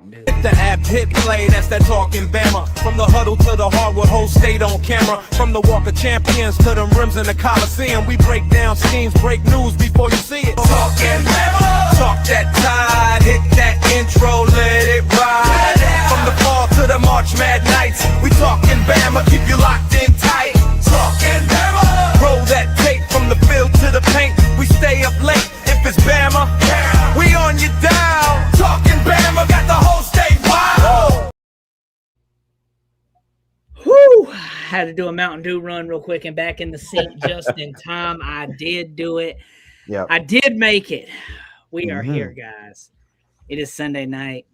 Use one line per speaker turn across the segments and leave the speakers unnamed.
Dude.
The app hit play, that's that Talk'N Bama. From the huddle to the hardwood, whole state on camera. From the Walk of Champions to them rims in the Coliseum. We break down schemes, break news before you see it. Talk'N Bama. Talk that tide, hit that intro, let it ride. From the fall to the March Mad Nights, we Talk'N Bama, keep you locked in tight. Talk'N Bama. Roll that tape from the field to the paint. We stay up late if it's Bama. We on your dial. Talk'N Bama, got the whole state wild.
Whew! Had to do a Mountain Dew run real quick and back in the seat just in time. I did do it.
Yeah,
I did make it. We are here, guys. It is Sunday night.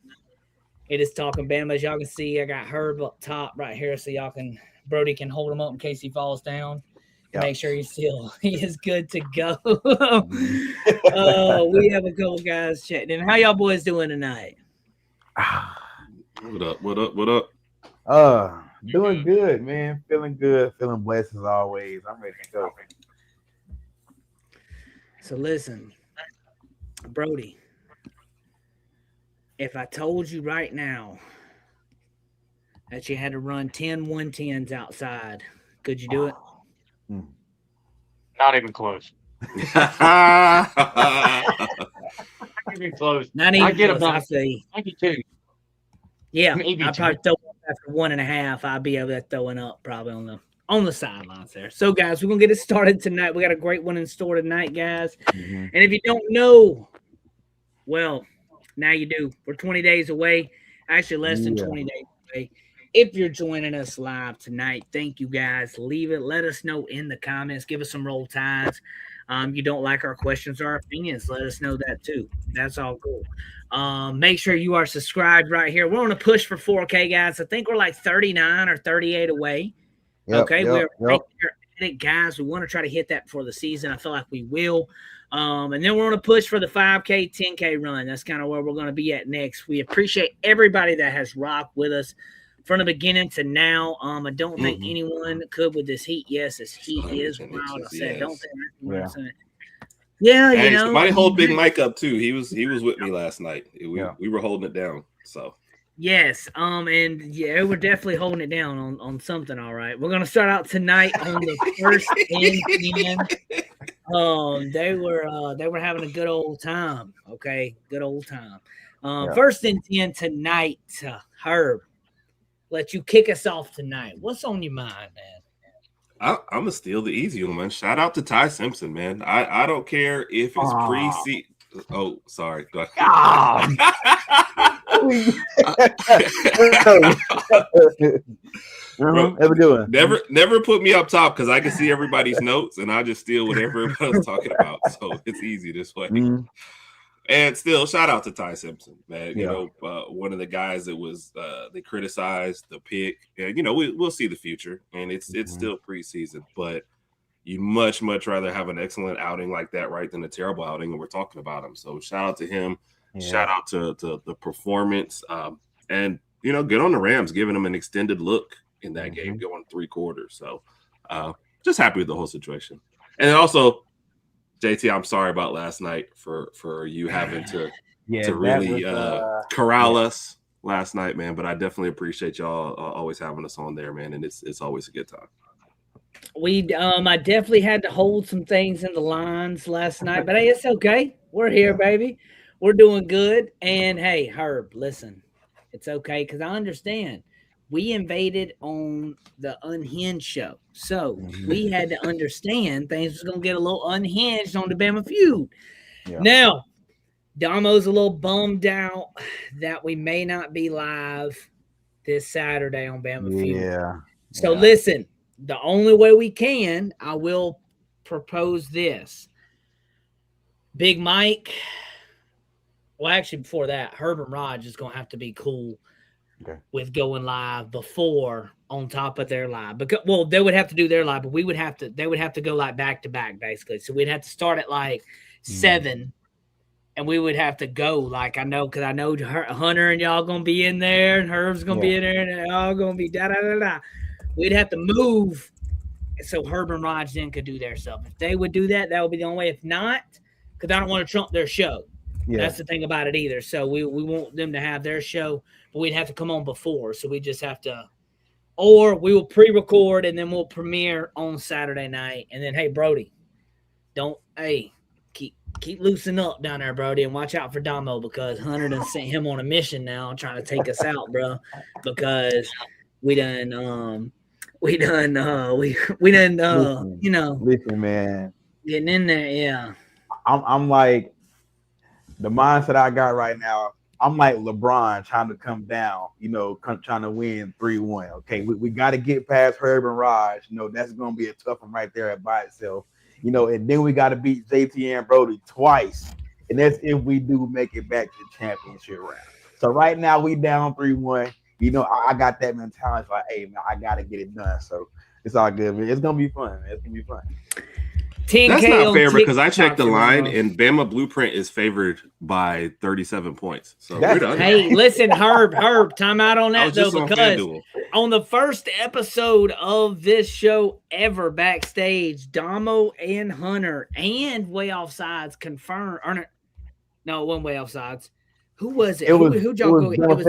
It is Talk'N Bama. As y'all can see, I got Herb up top right here, so Brody can hold him up in case he falls down. Yep. Make sure he is good to go. We have a couple guys chatting in. How y'all boys doing tonight?
What up?
Doing good, man. Feeling good. Feeling blessed as always. I'm ready to go.
So listen, Brody, if I told you right now that you had to run 10 110s outside, could you do it?
Not even close. Not even close.
Not even
I get
close,
about
I see.
92.
Yeah,
Maybe
I'd probably throw up after 1.5. I'd be over there throwing up probably on the sidelines there. So, guys, we're going to get it started tonight. We got a great one in store tonight, guys. And if you don't know, well, now you do. We're 20 days away. Actually, less than 20 days away. If you're joining us live tonight, thank you, guys. Leave it. Let us know in the comments. Give us some roll tides. You don't like our questions or our opinions, let us know that too. That's all cool. Make sure you are subscribed right here. We're on a push for 4K, guys. I think we're like 39 or 38 away. We're right there at it, guys. We want to try to hit that before the season. I feel like we will. And then we're on a push for the 5K, 10K run. That's kind of where we're going to be at next. We appreciate everybody that has rocked with us from the beginning to now. I don't think anyone could with this heat. Yes, this heat is wild. I said, don't think. Yeah,
hey,
you know.
Somebody hold Big Mike up too. He was with me last night. We were holding it down. So
yes, and yeah, we're definitely holding it down on something. All right, we're gonna start out tonight on the first and 10. They were having a good old time. Okay, good old time. First and 10 tonight. Herb, let you kick us off tonight. What's on your mind, man?
I'm gonna steal the easy one, man. Shout out to Ty Simpson, man. I don't care if it's pre-season. Oh, sorry. Go ahead. Never put me up top because I can see everybody's notes and I just steal whatever everybody's talking about. So it's easy this way. And still, shout out to Ty Simpson, man. You know, one of the guys that was they criticized the pick, and you know we'll see the future, and it's still preseason, but you much rather have an excellent outing like that, right, than a terrible outing, and we're talking about him. So shout out to him, shout out to the performance, and you know, good on the Rams giving them an extended look in that game, going 3 quarters. So just happy with the whole situation, and then also. JT, I'm sorry about last night for you having to really corral us last night, man. But I definitely appreciate y'all always having us on there, man. And it's always a good time.
I definitely had to hold some things in the lines last night, but hey, it's okay. We're here, baby. We're doing good. And hey, Herb, listen, it's okay because I understand. We invaded on the Unhinged show. So we had to understand things was going to get a little unhinged on the Bama Feud. Yeah. Now, Domo's a little bummed out that we may not be live this Saturday on Bama Feud.
Yeah.
So listen, the only way we can, I will propose this. Big Mike. Well, actually, before that, Herb and Raj is going to have to be cool. With going live before on top of their live, because they would have to do their live, but they would have to go like back to back basically. So we'd have to start at like 7, and we would have to go like because I know Hunter and y'all gonna be in there, and Herb's gonna be in there, and they're all gonna be da da da da. We'd have to move so Herb and Raj then could do their stuff. If they would do that, that would be the only way. If not, because I don't want to trump their show. That's the thing about it either. So we want them to have their show, but we'd have to come on before. So we just have to, or we will pre-record and then we'll premiere on Saturday night. And then, hey, Brody, keep loosening up down there, Brody, and watch out for Domo because Hunter done sent him on a mission now trying to take us out, bro. Because we done, listen,
man,
getting in there, yeah.
I'm like the mindset I got right now. I'm like LeBron trying to come down, trying to win 3-1. Okay, we got to get past Herb and Raj. That's going to be a tough one right there by itself. And then we got to beat JT and Brody twice. And that's if we do make it back to the championship round. So right now we down 3-1. I got that mentality. Like, hey, man, I got to get it done. So it's all good, man. It's going to be fun, man. It's going to be fun.
10K
That's not fair because I checked the line
and
and Bama Blueprint is favored by 37 points. So we're done.
Hey, listen, Herb, time out on that though, because on the first episode of this show ever backstage, Domo and Hunter and Way Offsides confirmed. No, it wasn't Way Offsides. Who was it? Who'd y'all go? It was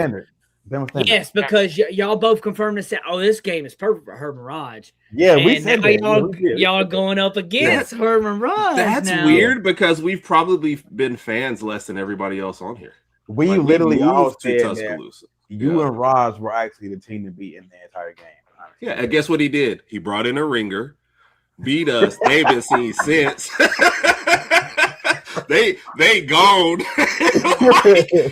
yes, because y'all both confirmed and said, "Oh, this game is perfect for Herb and Raj."
Yeah, we said that.
Y'all are going up against Herb and Raj.
That's
now.
weird because we've probably been fans less than everybody else on here.
We literally all said
Tuscaloosa.
You and Raj were actually the team to beat in the entire game.
Yeah, and guess what he did? He brought in a ringer, beat us. They've been seen since. They gone.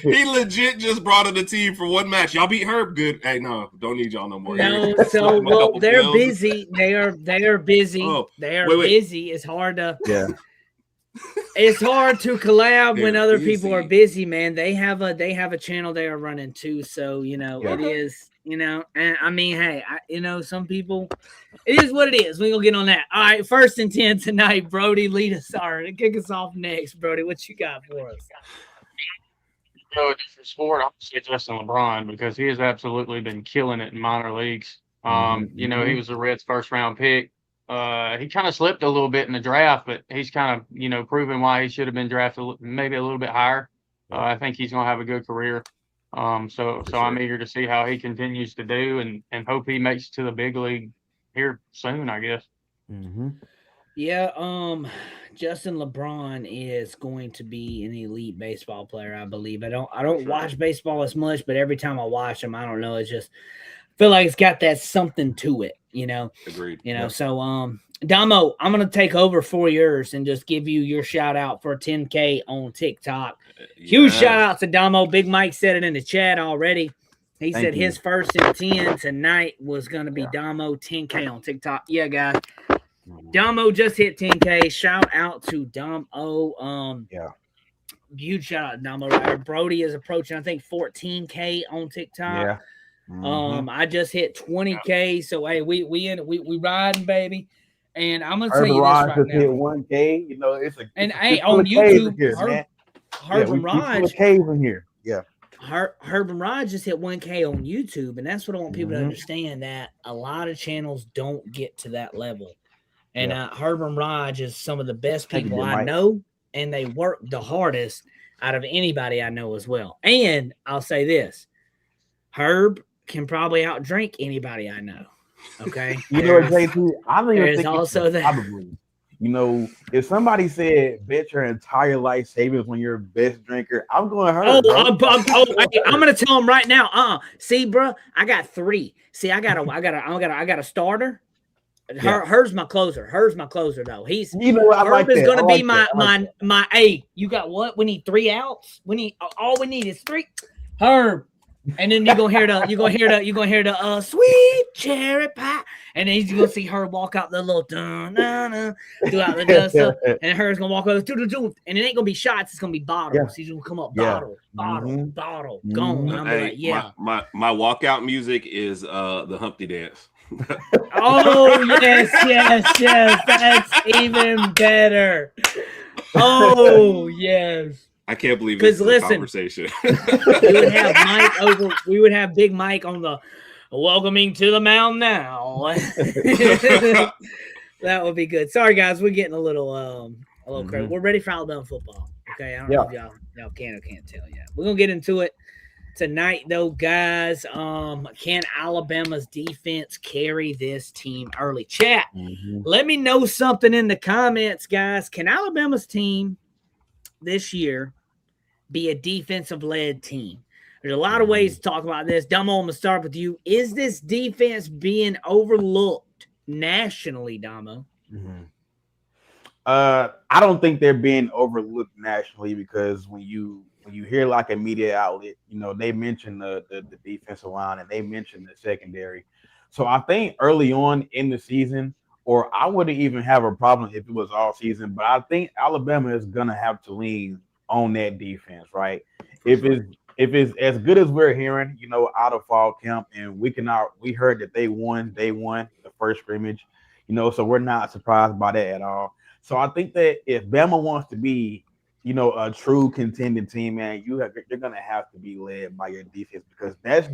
He legit just brought in the team for one match. Y'all beat Herb, good. Hey, no, don't need y'all no more.
No, so well, they're busy. They are busy.
Oh,
they are busy. It's hard to It's hard to collab when other people are busy, man. They have a channel they are running too, so it is. And I mean, hey, some people, it is what it is. We're gonna get on that. All right, 1st and 10 tonight. Brody, lead us. Sorry, kick us off next. Brody, what you got for us?
A different sport. I'll say Justin LeBron because he has absolutely been killing it in minor leagues. He was the Reds' first round pick. He kind of slipped a little bit in the draft, but he's kind of proven why he should have been drafted maybe a little bit higher. I think he's gonna have a good career. So I'm eager to see how he continues to do and hope he makes it to the big league here soon, I guess.
Mm-hmm.
Yeah, Justin LeBron is going to be an elite baseball player, I believe. I don't watch baseball as much, but every time I watch him, I don't know, it's just I feel like it's got that something to it,
Agreed.
So Domo, I'm gonna take over for yours and just give you your shout out for 10K on TikTok. Huge shout out to Domo. Big Mike said it in the chat already. He said his 1st and 10 tonight was gonna be Domo 10K on TikTok. Yeah, guys. Domo just hit 10K. Shout out to Domo. Huge shout out to Domo. Right? Brody is approaching, I think, 14K on TikTok.
Yeah. Mm-hmm.
I just hit 20K. So hey, we riding, baby. And I'm gonna tell you this right now.
Hit 1K. It's
on YouTube, Herb and Raj
K's in here. Yeah.
Herb and Raj just hit 1K on YouTube, and that's what I want people to understand, that a lot of channels don't get to that level. And Herb and Raj is some of the best people I know, and they work the hardest out of anybody I know as well. And I'll say this, Herb can probably outdrink anybody I know. Okay.
JT, I don't even think
also that.
Probably. If somebody said bet your entire life savings when you're best drinker, I'm going Herb.
I'm gonna tell him right now. See, bro, I got 3. See, I got a starter. Herb's my closer. Herb's my closer though. He's Herb is gonna be my A. You got what? We need 3 outs. All we need is 3. Herb. And then you're gonna hear the sweet cherry pie, and then you're gonna see her walk out the little dun throughout the dust, and her's gonna walk over and it ain't gonna be shots, it's gonna be bottles. Yeah. She's gonna come up bottle, gone. I'm like,
my walkout music is the Humpty Dance.
Oh yes, that's even better. Oh yes.
I can't believe this is a conversation.
We would have Big Mike on the welcoming to the mound now. That would be good. Sorry guys, we're getting a little crazy. We're ready for Alabama football. Okay, I don't know if y'all No, can't tell yet. We're gonna get into it tonight, though, guys. Can Alabama's defense carry this team early? Chat. Let me know something in the comments, guys. Can Alabama's team this year be a defensive-led team? There's a lot of ways to talk about this. Domo, I'm gonna start with you. Is this defense being overlooked nationally, Domo?
I don't think they're being overlooked nationally, because when you hear like a media outlet, they mention the defensive line and they mention the secondary. So I think early on in the season, or I wouldn't even have a problem if it was all season, but I think Alabama is gonna have to lean on that defense, right? If it's as good as we're hearing, out of fall camp, and we heard that they won the first scrimmage, so we're not surprised by that at all. So I think that if Bama wants to be, a true contending team, man, you're gonna have to be led by your defense, because that's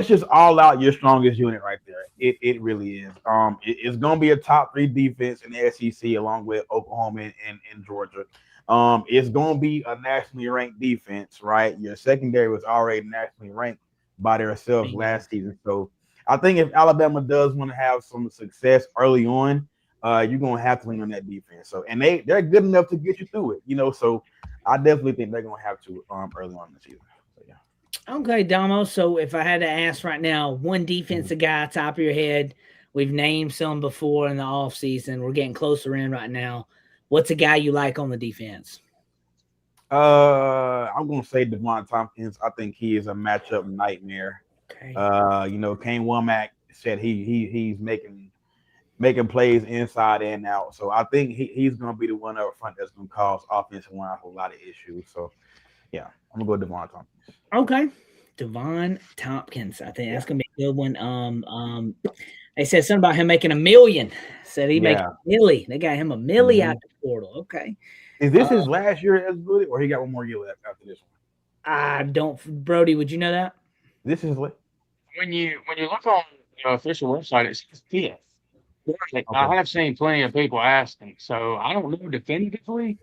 just all out your strongest unit right there. It really is. It's gonna be a top 3 defense in the SEC, along with Oklahoma and Georgia. It's gonna be a nationally ranked defense, right? Your secondary was already nationally ranked by themselves last season. So I think if Alabama does want to have some success early on, you're gonna have to lean on that defense. So, and they're good enough to get you through it, So I definitely think they're gonna have to early on in the season. So, yeah.
Okay, Domo. So if I had to ask right now, one defensive guy, top of your head, we've named some before in the offseason. We're getting closer in right now. What's a guy you like on the defense?
I'm gonna say Devon Tompkins. I think he is a matchup nightmare.
Okay.
Kane Womack said he's making plays inside and out. So I think he's going to be the one up front that's going to cause offensive line a lot of issues. So, yeah, I'm going to go Devon Tompkins.
Okay. Devon Tompkins. I think that's going to be a good one. They said something about him making $1 million. Said he makes $1 million. They got him $1 million out the portal. Okay.
Is this his last year as Brody, or he got one more year left after this one?
I don't. Brody, would you know that?
This is what?
When you look on the official website, it says 5th. Okay. I have seen plenty of people asking, so I don't know definitively,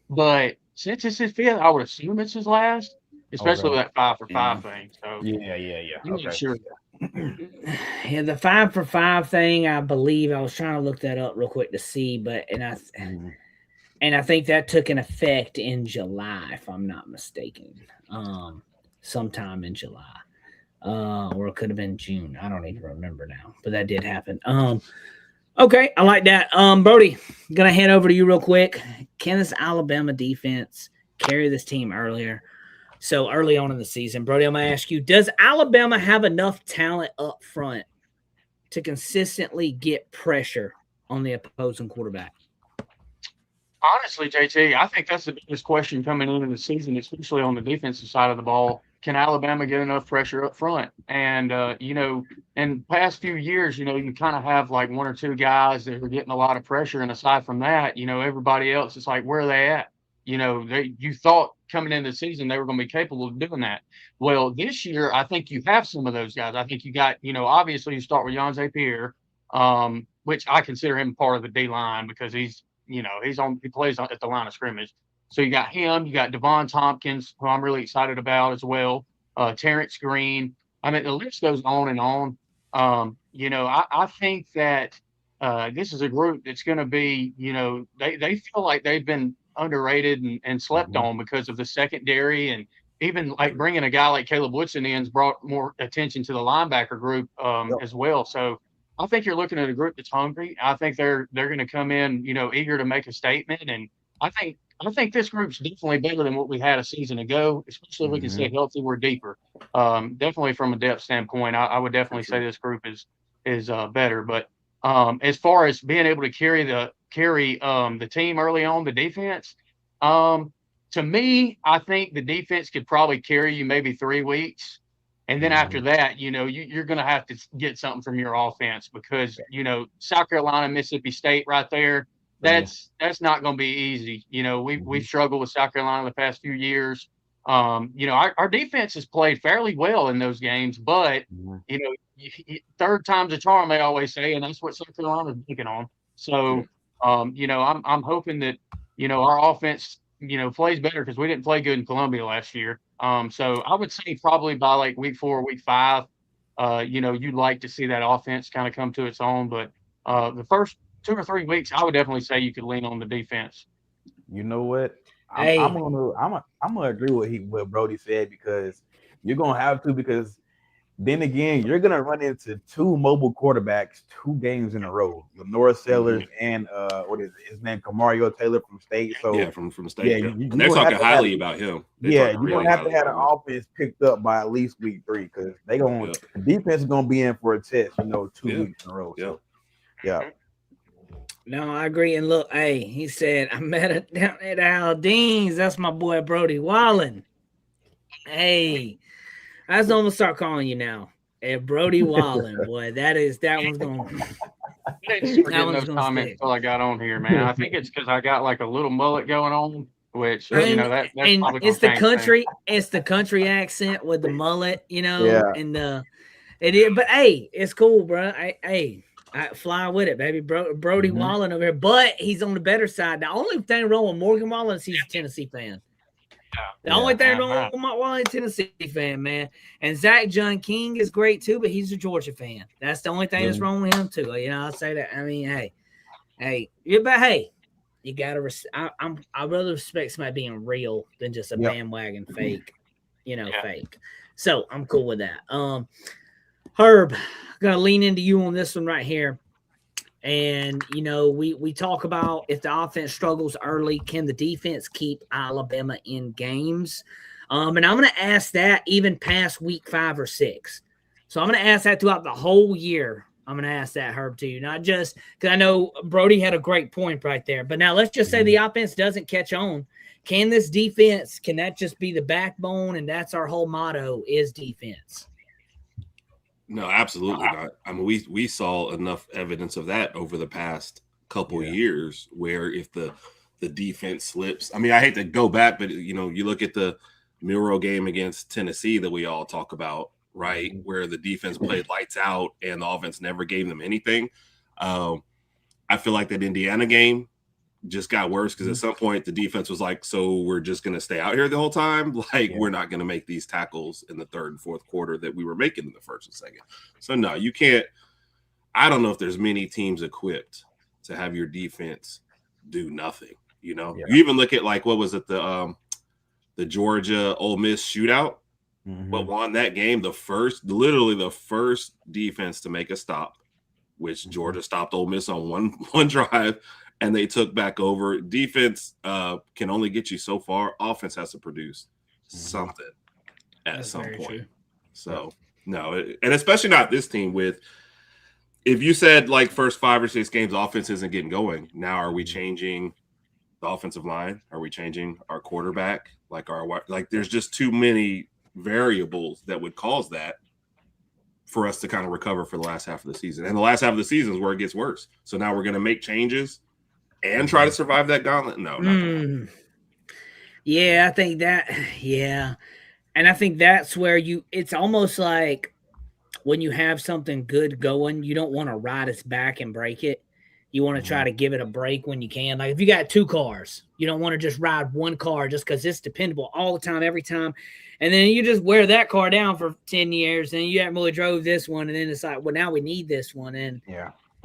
but since it's his 5th, I would assume it's his last, especially with that 5 for 5 thing. So
yeah.
Okay. Sure.
Yeah, the 5 for 5 thing, I believe I was trying to look that up real quick to see, but I think that took an effect in July, if I'm not mistaken, sometime in July. Or it could have been June. I don't even remember now, but that did happen. Okay, I like that. Brody, gonna head over to you real quick. Can this Alabama defense carry this team early on in the season? Brody, I'm gonna ask you, does Alabama have enough talent up front to consistently get pressure on the opposing quarterback?
Honestly, JT, I think that's the biggest question coming into the season, especially on the defensive side of the ball. Can Alabama get enough pressure up front? And, in past few years, you kind of have like 1 or 2 guys that are getting a lot of pressure. And aside from that, everybody else is like, where are they at? You thought coming into the season they were going to be capable of doing that. Well, this year, I think you have some of those guys. I think you got, obviously you start with Yonze Pierre, which I consider him part of the D line because he plays at the line of scrimmage. So you got him, you got Devon Tompkins, who I'm really excited about as well. Terrence Green. I mean, the list goes on and on. I think that this is a group that's going to be, they feel like they've been underrated and slept on because of the secondary, and even like bringing a guy like Caleb Woodson in has brought more attention to the linebacker group as well. So I think you're looking at a group that's hungry. I think they're going to come in, eager to make a statement, and I think this group's definitely better than what we had a season ago, especially if we can stay healthy. We're deeper. Definitely from a depth standpoint, I would definitely say this group is better. But as far as being able to carry the team early on, the defense, to me, I think the defense could probably carry you maybe 3 weeks. And then after that, you're going to have to get something from your offense because, South Carolina, Mississippi State right there, that's not going to be easy. We've struggled with South Carolina the past few years. Our defense has played fairly well in those games, but, third time's a charm, they always say, and that's what South Carolina's picking on. So, I'm hoping that, our offense plays better because we didn't play good in Columbia last year. So I would say probably by like week 4, week 5, you'd like to see that offense kind of come to its own. But the first 2 or 3 weeks, I would definitely say you could lean on the defense.
You know what? I'm
Hey.
gonna agree with what Brody said, because you're gonna have to, because then again, you're gonna run into 2 mobile quarterbacks 2 games in a row. Lenore Sellers and what is his name? Kamario Taylor from State. So
yeah, from State.
yeah,
and they're talking highly about him.
You're gonna have to have an offense picked up by at least week 3, because the defense is gonna be in for a test, 2 weeks in a row. So, yeah.
No, I agree. And look, hey, he said, I met it down at Aldine's. That's my boy, Brody Wallen. Hey, that's what I'm going to start calling you now. Hey, Brody Wallen, boy. That one's going to.
I didn't forget those comments until I got on here, man. I think it's because I got like a little mullet going on, which, that's probably
it's the country. It's the country accent with the mullet, and but hey, it's cool, bro. I fly with it, baby. Brody Wallen over here, but he's on the better side. The only thing wrong with Morgan Wallen is he's a Tennessee fan. The only thing wrong with Wallen is Tennessee fan, man. And Zach John King is great too, but he's a Georgia fan. That's the only thing that's wrong with him too. I'll say that. I mean, hey, you gotta. I rather respect somebody being real than just a bandwagon fake, fake. So I'm cool with that. Herb, gonna lean into you on this one right here. And we talk about, if the offense struggles early, can the defense keep Alabama in games? And I'm gonna ask that even past week 5 or 6. So I'm gonna ask that throughout the whole year. I'm gonna ask that, Herb, to you, not just because I know Brody had a great point right there. But now let's just say the offense doesn't catch on. Can this defense? Can that just be the backbone? And that's our whole motto: is defense.
No, absolutely not. I mean, we saw enough evidence of that over the past couple years, where if the defense slips, I mean, I hate to go back, but you look at the Miro game against Tennessee that we all talk about, right, where the defense played lights out and the offense never gave them anything. I feel like that Indiana game just got worse, because at some point the defense was like, so we're just going to stay out here the whole time? We're not going to make these tackles in the 3rd and 4th quarter that we were making in the 1st and 2nd. So no, you can't. I don't know if there's many teams equipped to have your defense do nothing. You even look at, like, what was it, the Georgia Ole Miss shootout, but won that game, literally the first defense to make a stop, which Georgia stopped Ole Miss on one drive, and they took back over. Defense can only get you so far. Offense has to produce something at some point. True. So, no, and especially not this team with, if you said like first 5 or 6 games, offense isn't getting going. Now, are we changing the offensive line? Are we changing our quarterback? There's just too many variables that would cause that for us to kind of recover for the last half of the season. And the last half of the season is where it gets worse. So now we're going to make changes and try to survive that gauntlet? No, not
yeah, I think that, and I think that's where it's almost like when you have something good going, you don't want to ride its back and break it. You want to try to give it a break when you can. Like if you got 2 cars, you don't want to just ride one car just because it's dependable all the time, every time. And then you just wear that car down for 10 years and you haven't really drove this one. And then it's like, well, now we need this one. And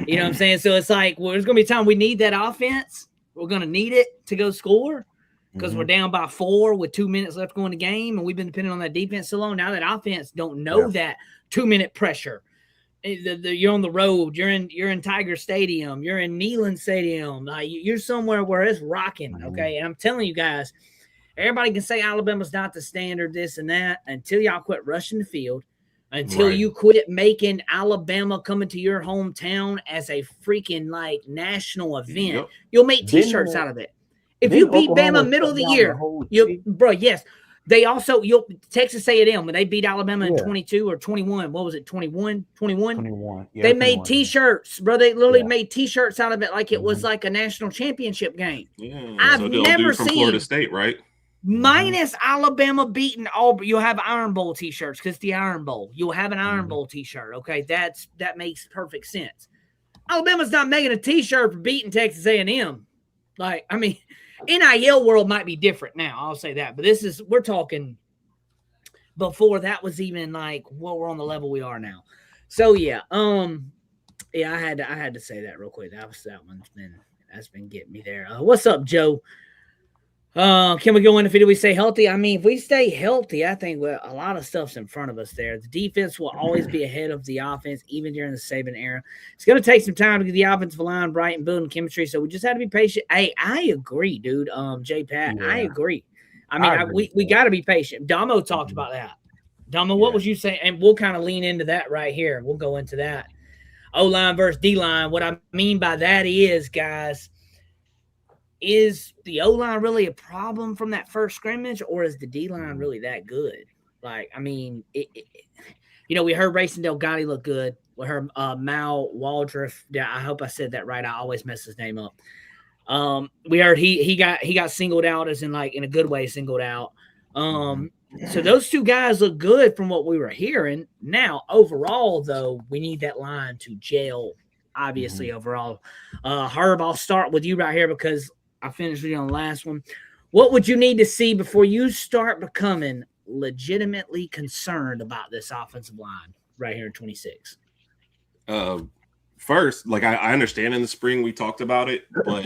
you know what I'm saying? So it's like, well, there's going to be time we need that offense. We're going to need it to go score because we're down by 4 with 2 minutes left going to the game. And we've been depending on that defense so long. Now that offense don't know that 2-minute pressure. You're on the road. You're in Tiger Stadium. You're in Neyland Stadium. You're somewhere where it's rocking, okay? And I'm telling you guys, everybody can say Alabama's not the standard, this and that, until y'all quit rushing the field, until you quit making Alabama coming to your hometown as a freaking national event. You'll make T-shirts out of it. If you beat Bama middle of the year, yes. They also, Texas A&M, when they beat Alabama in 22 or 21, what was it, 21? 21. Yeah, they made T-shirts, bro. They literally made T-shirts out of it like it was like a national championship game.
Yeah,
I've never seen
Florida State, right?
Minus Alabama beating Auburn. You'll have Iron Bowl T-shirts because the Iron Bowl. You'll have an Iron Bowl T-shirt, okay? That makes perfect sense. Alabama's not making a T-shirt for beating Texas A&M. NIL world might be different now. I'll say that, but we're talking before that was even like what we're on the level we are now. So yeah, I had to say that real quick. That's been getting me there. What's up, Joe? Can we go in if we stay healthy? I mean, if we stay healthy, I think a lot of stuff's in front of us there. The defense will always be ahead of the offense, even during the Saban era. It's going to take some time to get the offensive line right and building chemistry, so we just have to be patient. Hey, I agree, dude. J-Pat, yeah. I agree. I mean, we got to be patient. Domo talked about that. Domo, what was you saying? And we'll kind of lean into that right here. We'll go into that. O-line versus D-line. What I mean by that is, guys, is the O-line really a problem from that first scrimmage, or is the D-line really that good? Like, I mean, we heard Racing Delgado look good. We heard Mal Waldriff. Yeah, I hope I said that right. I always mess his name up. We heard he got singled out, as in like in a good way singled out. So those two guys look good from what we were hearing. Now, overall, though, we need that line to gel, obviously, overall. Herb, I'll start with you right here because I finished with you on the last one. What would you need to see before you start becoming legitimately concerned about this offensive line right here in 26?
First, like I understand in the spring we talked about it, but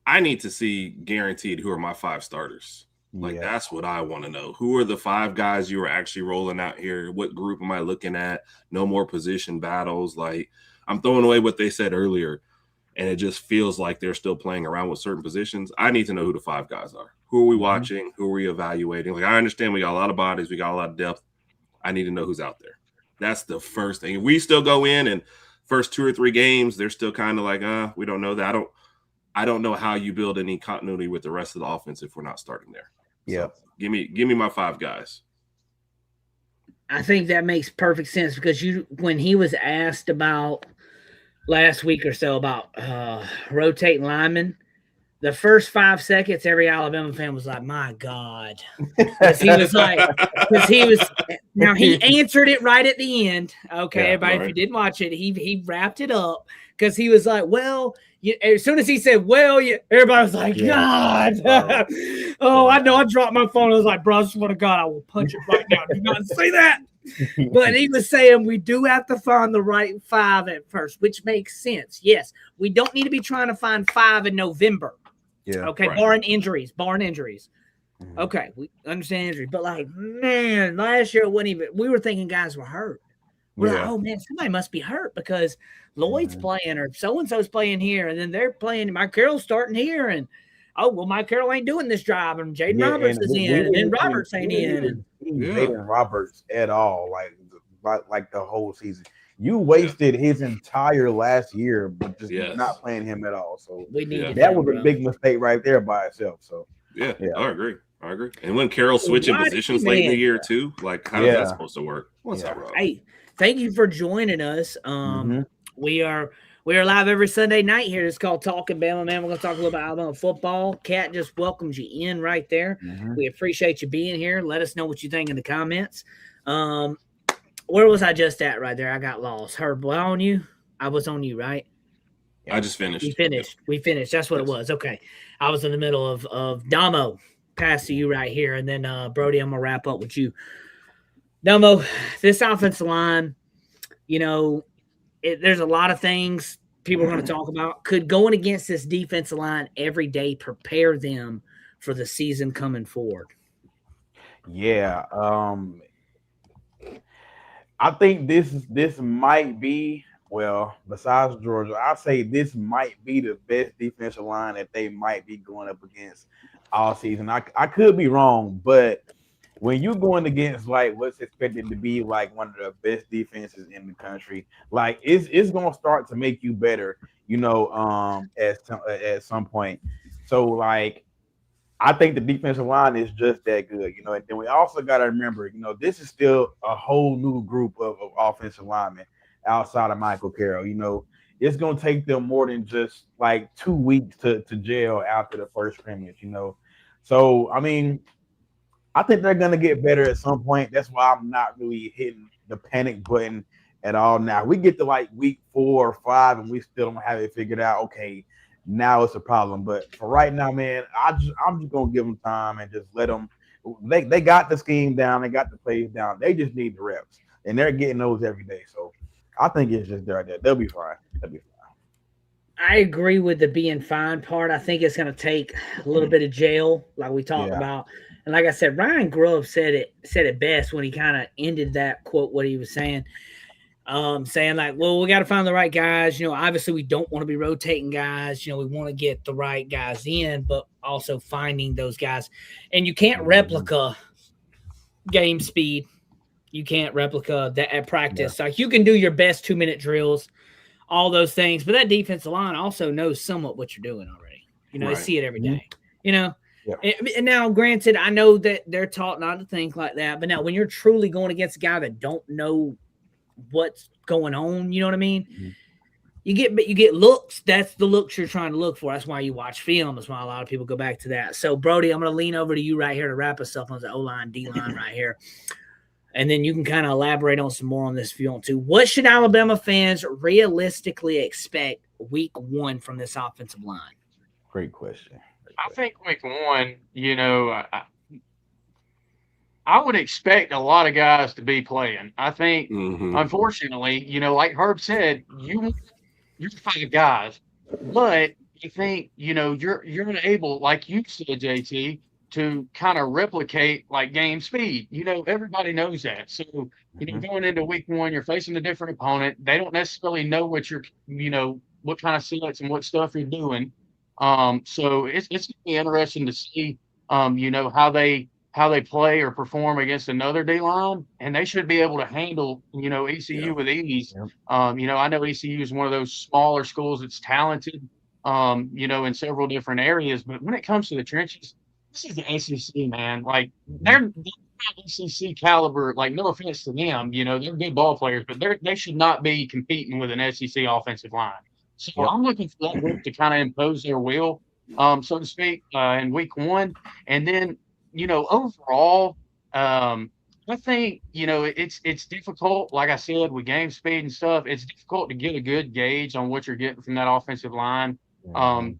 I need to see guaranteed who are my 5 starters. Like, that's what I want to know. Who are the 5 guys you are actually rolling out here? What group am I looking at? No more position battles. Like, I'm throwing away what they said earlier, and it just feels like they're still playing around with certain positions. I need to know who the 5 guys are. Who are we watching? Who are we evaluating? Like, I understand we got a lot of bodies. We got a lot of depth. I need to know who's out there. That's the first thing. If we still go in and first 2 or 3 games, they're still kind of like, we don't know that. I don't know how you build any continuity with the rest of the offense if we're not starting there.
Yeah.
So give me my 5 guys.
I think that makes perfect sense because when he was asked about last week or so about rotating linemen, the first 5 seconds, every Alabama fan was like, "My God," because he was Now he answered it right at the end. Okay, everybody, if you didn't watch it, he wrapped it up because he was like, "Well." As soon as he said, everybody was like, God. I know. I dropped my phone. I was like, bro, I swear to God, I will punch it right now. Do not say that. But he was saying we do have to find the right 5 at first, which makes sense. Yes, we don't need to be trying to find 5 in November. Yeah. Okay, right. barring injuries. Mm-hmm. Okay, we understand injuries. But, like, man, last year, we were thinking guys were hurt. We're like, oh, man, somebody must be hurt because Lloyd's playing or so-and-so's playing here, and then they're playing. Mike Carroll's starting here, and, Mike Carroll ain't doing this job, and Jaden Roberts is in, and then Roberts ain't in.
Jaden Roberts at all, like the whole season. You wasted his entire last year, but just not playing him at all. So
we need
that was a big mistake right there by itself. So
yeah. I agree. And when Carroll switching positions late in the year too, like how is that supposed to work? What's up, Rob?
Hey, thank you for joining us. We are live every Sunday night here. It's called Talk'N Bama, man. We're going to talk a little about Alabama football. Kat just welcomes you in right there. We appreciate you being here. Let us know what you think in the comments. Where was I just at right there? I got lost. Herb, what on you? I was on you, right?
I just finished.
We finished. That's what it was. Okay. I was in the middle of Domo. Pass to you right here. And then, Brody, I'm going to wrap up with you. Domo, this offensive line, there's a lot of things people are going to talk about. Could going against this defensive line every day prepare them for the season coming forward?
Yeah. I think this might be, besides Georgia, I say this might be the best defensive line that they might be going up against all season. I could be wrong, but when you're going against like what's expected to be like one of the best defenses in the country, like it's gonna start to make you better, at some point. So like I think the defensive line is just that good, and then we also got to remember, this is still a whole new group of offensive linemen outside of Michael Carroll. It's going to take them more than just like 2 weeks to gel after the first scrimmage, So, I mean, I think they're going to get better at some point. That's why I'm not really hitting the panic button at all now. We get to like week 4 or 5 and we still don't have it figured out. Okay, now it's a problem. But for right now, man, I'm just gonna give them time and just let them. They got the scheme down, they got the plays down. They just need the reps, and they're getting those every day. So I think it's just there. They'll be fine. They'll be fine.
I agree with the being fine part. I think it's going to take a little bit of jail, like we talked about. And like I said, Ryan Grove said it best when he kind of ended that quote, what he was saying. Saying like, well, we got to find the right guys. Obviously we don't want to be rotating guys. We want to get the right guys in, but also finding those guys. And you can't replica game speed. You can't replica that at practice. Like you can do your best 2-minute drills, all those things, but that defensive line also knows somewhat what you're doing already. They see it every day. And now, granted, I know that they're taught not to think like that, but now when you're truly going against a guy that don't know what's going on, you know what I mean? Mm-hmm. You get looks. That's the looks you're trying to look for. That's why you watch film. That's why a lot of people go back to that. So, Brody, I'm going to lean over to you right here to wrap us up on the O-line, D-line right here. And then you can kind of elaborate on some more on this if you want to. What should Alabama fans realistically expect week 1 from this offensive line?
Great question.
I think week 1, I would expect a lot of guys to be playing. I think, unfortunately, like Herb said, you're 5 guys, but you think, you're unable, like you said, JT, to kind of replicate like game speed. Everybody knows that. So, going into week 1, you're facing a different opponent. They don't necessarily know what you're, what kind of sets and what stuff you're doing. So it's going to be interesting to see, how they play or perform against another D line, and they should be able to handle, ECU with ease. I know ECU is one of those smaller schools that's talented, in several different areas, but when it comes to the trenches, this is the SEC, man. Like they're not SEC caliber. Like no offense to them, they're good ball players, but they should not be competing with an SEC offensive line. So I'm looking for that group to kind of impose their will, so to speak, in week 1, and then overall, I think it's difficult. Like I said, with game speed and stuff, it's difficult to get a good gauge on what you're getting from that offensive line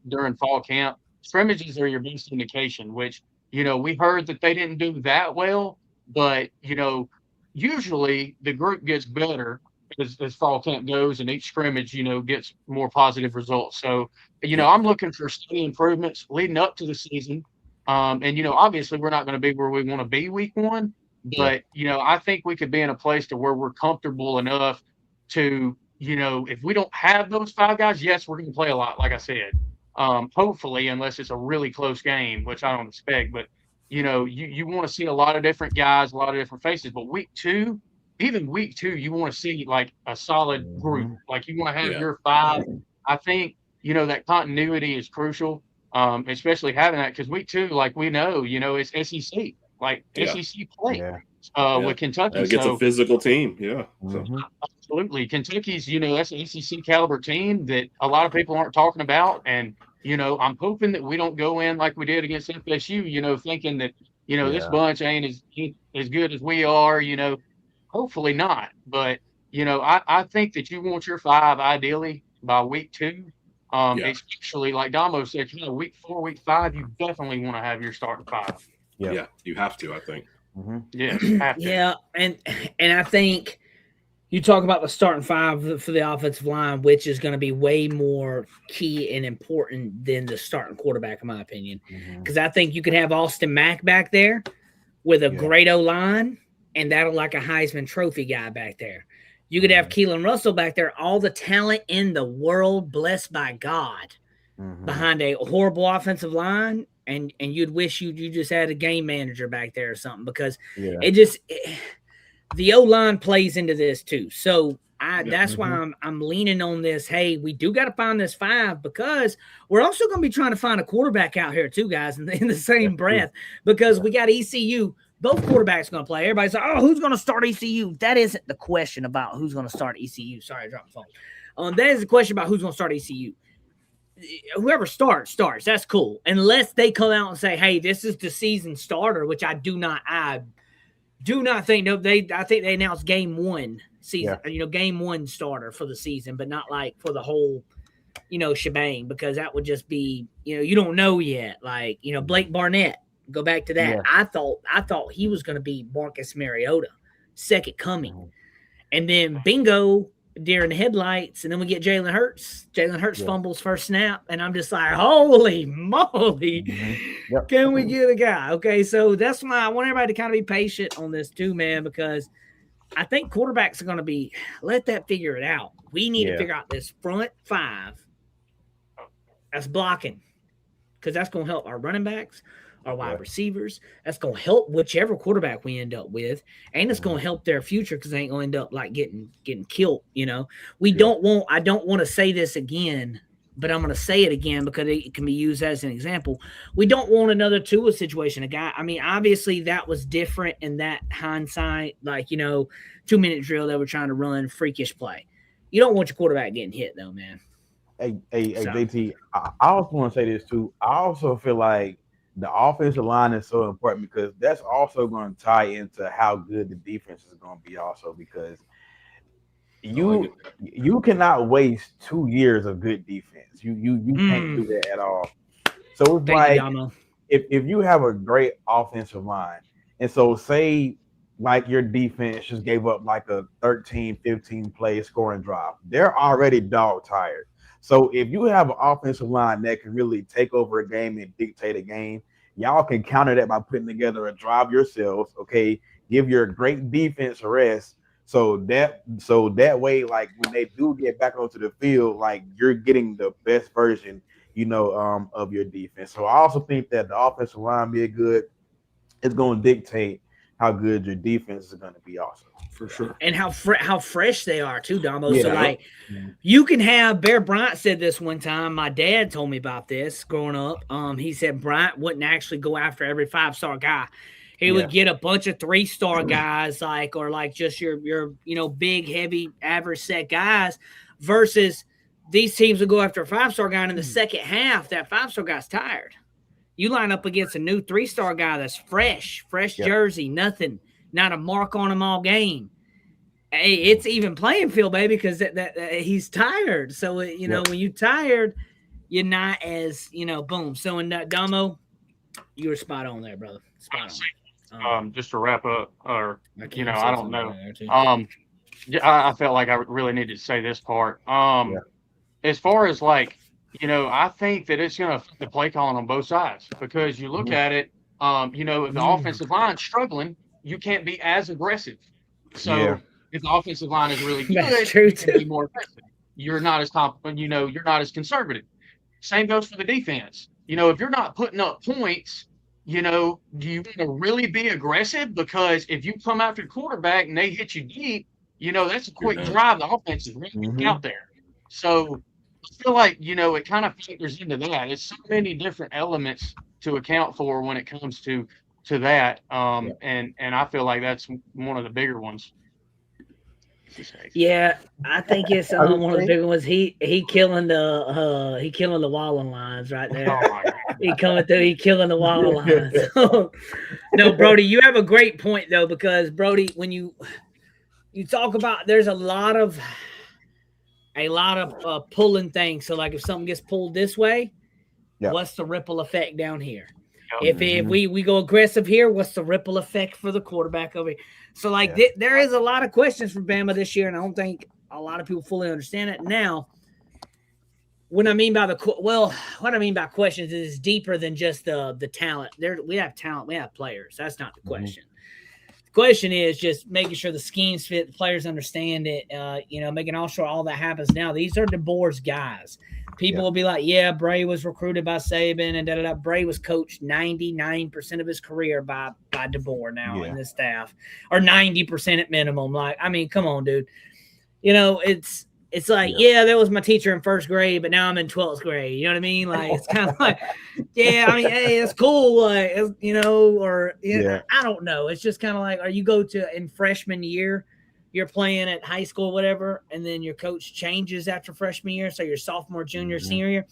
during fall camp. Scrimmages are your best indication, which, we heard that they didn't do that well, but, usually the group gets better as fall camp goes and each scrimmage, gets more positive results. So, I'm looking for steady improvements leading up to the season. And, obviously we're not going to be where we want to be week 1, but, I think we could be in a place to where we're comfortable enough to, if we don't have those 5 guys, yes, we're going to play a lot, like I said. Hopefully, unless it's a really close game, which I don't expect, but you want to see a lot of different guys, a lot of different faces. But week 2, you want to see like a solid group. Like you want to have your 5. I think that continuity is crucial, especially having that because week 2, like we know, it's SEC, like SEC play with Kentucky.
It gets a physical team, So.
Absolutely. Kentucky's, that's an SEC caliber team that a lot of people aren't talking about. And, I'm hoping that we don't go in like we did against FSU, thinking that, this bunch ain't as good as we are, hopefully not. But, I think that you want your 5 ideally by week 2. Especially like Domo said, week 4, week 5, you definitely want to have your starting 5.
Yeah, you have to, I think.
Yeah, you have to.
Yeah, and I think you talk about the starting 5 for the offensive line, which is going to be way more key and important than the starting quarterback, in my opinion. Because I think you could have Austin Mack back there with a great O-line, and that'll like a Heisman Trophy guy back there. You could have Keelan Russell back there, all the talent in the world, blessed by God, behind a horrible offensive line, and you'd wish you just had a game manager back there or something because the O-line plays into this too. So that's why I'm leaning on this. Hey, we do got to find this 5 because we're also going to be trying to find a quarterback out here too, guys, in the same breath because we got ECU. Both quarterbacks going to play. Everybody's like, who's going to start ECU? That isn't the question about who's going to start ECU. Sorry, I dropped the phone. That is the question about who's going to start ECU. Whoever starts. That's cool. Unless they come out and say, hey, this is the season starter, which I do not think. No, I think they announced game 1 season, game 1 starter for the season, but not like for the whole shebang, because that would just be, you don't know yet. Like, Blake Barnett, go back to that. Yeah. I thought he was going to be Marcus Mariota, second coming. And then bingo, deer in the headlights, and then we get Jalen Hurts. Jalen Hurts fumbles first snap, and I'm just like, holy moly, can we get a guy? Okay, so that's why I want everybody to kind of be patient on this too, man, because I think quarterbacks are going to be, let that figure it out. We need to figure out this front five that's blocking, because that's going to help our running backs, our wide receivers. That's going to help whichever quarterback we end up with, and it's going to help their future, because they ain't going to end up like getting killed. I don't want to say this again, but I'm going to say it again because it can be used as an example. We don't want another Tua situation. A guy, obviously that was different in that hindsight, like 2-minute drill they were trying to run, freakish play. You don't want your quarterback getting hit though, man.
Hey, JT, I also want to say this too. I also feel like the offensive line is so important, because that's also going to tie into how good the defense is going to be also, because you cannot waste 2 years of good defense. You can't do that at all. So it's like, if you have a great offensive line, and so say like your defense just gave up like a 13, 15 play scoring drive, they're already dog tired. So if you have an offensive line that can really take over a game and dictate a game, y'all can counter that by putting together a drive yourselves. Okay, give your great defense a rest. So that way, like when they do get back onto the field, like you're getting the best version, of your defense. So I also think that the offensive line being good is going to dictate how good your defense is going to be also.
For sure. And how fresh they are too, Domo. Yeah. So like you can have, Bear Bryant said this one time. My dad told me about this growing up. He said Bryant wouldn't actually go after every 5-star guy. He would get a bunch of 3-star guys, or just your big, heavy, average set guys, versus these teams would go after a 5-star guy, and in the second half, that 5-star guy's tired. You line up against a new 3-star guy that's fresh jersey, nothing, not a mark on him all game. Hey, it's even playing field, baby, because that he's tired. So when you're tired, you're not as boom. So in that Domo, you were spot on there, brother. Spot on.
Just to wrap up, or I don't know. I felt like I really needed to say this part. As far as I think that it's going to affect the play calling on both sides, because you look at it, if the offensive line's struggling, you can't be as aggressive. So if the offensive line is really good, you can be more aggressive. You're not as you're not as conservative. Same goes for the defense. If you're not putting up points, do you want to really be aggressive? Because if you come after the quarterback and they hit you deep, that's a quick drive. The offense is really out there. So I feel like, it kind of factors into that. It's so many different elements to account for when it comes to that. And I feel like that's one of the bigger ones.
Yeah, I think it's one of the bigger ones. He killing the walling lines right there. He coming through. He killing the walling lines. No, Brody, you have a great point though, because Brody, when you talk about, there's a lot of pulling things. So like if something gets pulled this way, what's the ripple effect down here? If we go aggressive here, what's the ripple effect for the quarterback over here? So there is a lot of questions for Bama this year, and I don't think a lot of people fully understand it. Now, what I mean by questions is deeper than just the talent. We have talent, we have players. That's not the question. The question is just making sure the schemes fit, the players understand it, making sure all that happens. Now, these are DeBoer's guys. People will be like, Bray was recruited by Saban and da-da-da. Bray was coached 99% of his career by DeBoer now in this staff, or 90% at minimum. Come on, dude. It's like, that was my teacher in first grade, but now I'm in 12th grade. You know what I mean? It's kind of like, hey, it's cool. I don't know. It's just kind of like, or you go to in freshman year, you're playing at high school, whatever, and then your coach changes after freshman year. So your sophomore, junior, senior year.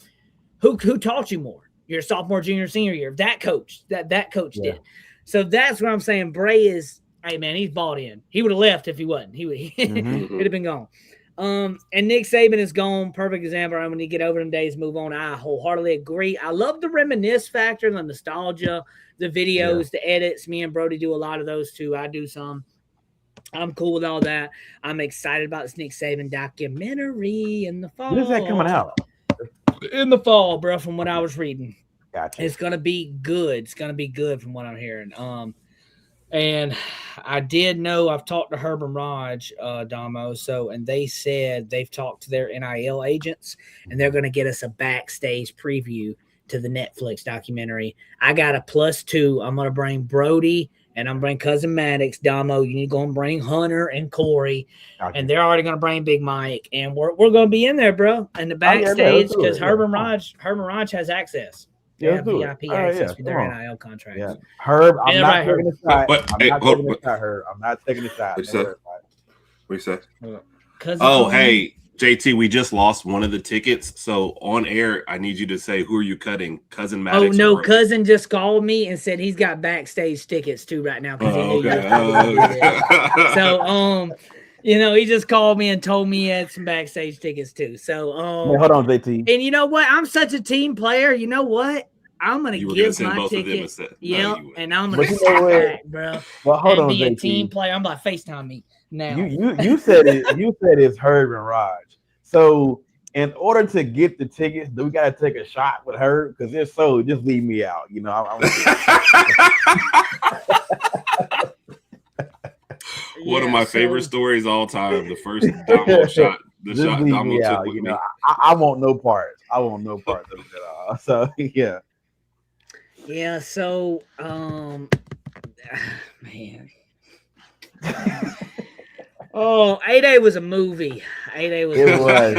Who taught you more? Your sophomore, junior, senior year. That coach did. So that's what I'm saying. Bray is, hey man, he's bought in. He would have left if he wasn't. He'd have been gone. And Nick Saban is gone. Perfect example. When you get over them days, move on. I wholeheartedly agree. I love the reminisce factor, the nostalgia, the videos, the edits. Me and Brody do a lot of those too. I do some. I'm cool with all that. I'm excited about this Nick Saban documentary in the fall.
When is that coming out?
In the fall, bro, from what I was reading.
Gotcha.
It's gonna be good. It's gonna be good from what I'm hearing. And I did know I've talked to Herb and Raj, Domo. And they said they've talked to their NIL agents, and they're gonna get us a backstage preview to the Netflix documentary. I got a +2. I'm gonna bring Brody. And I'm bringing Cousin Maddox, Domo. You need to go and bring Hunter and Corey. Gotcha. And they're already going to bring Big Mike. And we're going to be in there, bro, in the backstage because Herb and Raj has access. They have VIP access with their NIL contracts.
Yeah. Herb, I'm not taking a shot. I'm not taking a shot.
What you say? Hey, JT, we just lost one of the tickets. So on air, I need you to say, who are you cutting? Cousin Maddox?
Oh, no. Cousin just called me and said he's got backstage tickets too right now. So, he just called me and told me he had some backstage tickets too. So,
hold on, JT.
And you know what? I'm such a team player. You know what? I'm going to give my ticket. And I'm going to sit back, bro.
Well, hold on,
be
JT.
A team player. I'm like, FaceTime me now.
You said it. You said it's Herb and Raj. So in order to get the tickets, do we got to take a shot with Herb? Because if so, just leave me out.
One of my favorite stories all time. The first Domo shot. The shot Domo took with me.
I want no parts. I want no parts of it at all. So yeah.
Yeah. So man. Oh, A-Day was a movie. A-Day was.
It was.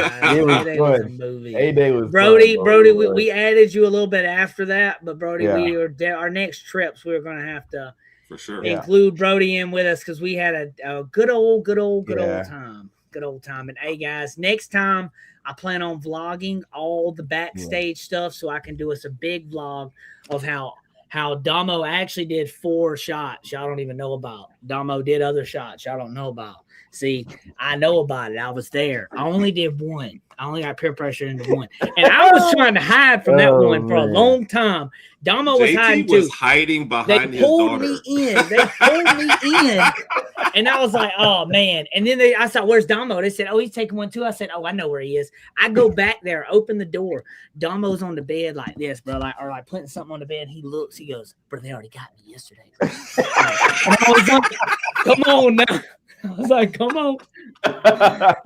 It was
a movie.
A-Day was.
Brody. We added you a little bit after that, but Brody, our next trips we were going to have to
for sure
include Brody in with us because we had a good old time. Good old time. And hey, guys, next time I plan on vlogging all the backstage stuff so I can do us a big vlog of how Domo actually did 4 shots y'all don't even know about. Domo did other shots y'all don't know about. See, I know about it. I was there. I only did 1. I only got peer pressure into 1. And I was trying to hide from that one for a long time. Domo was hiding too.
Hiding behind his daughter.
They pulled me in. And I was like, oh, man. And then I said, where's Domo? They said, oh, he's taking one too. I said, oh, I know where he is. I go back there, open the door. Domo's on the bed like this, bro. Or putting something on the bed. He looks. He goes, bro, they already got me yesterday. And I was like, come on now. I was like, come on.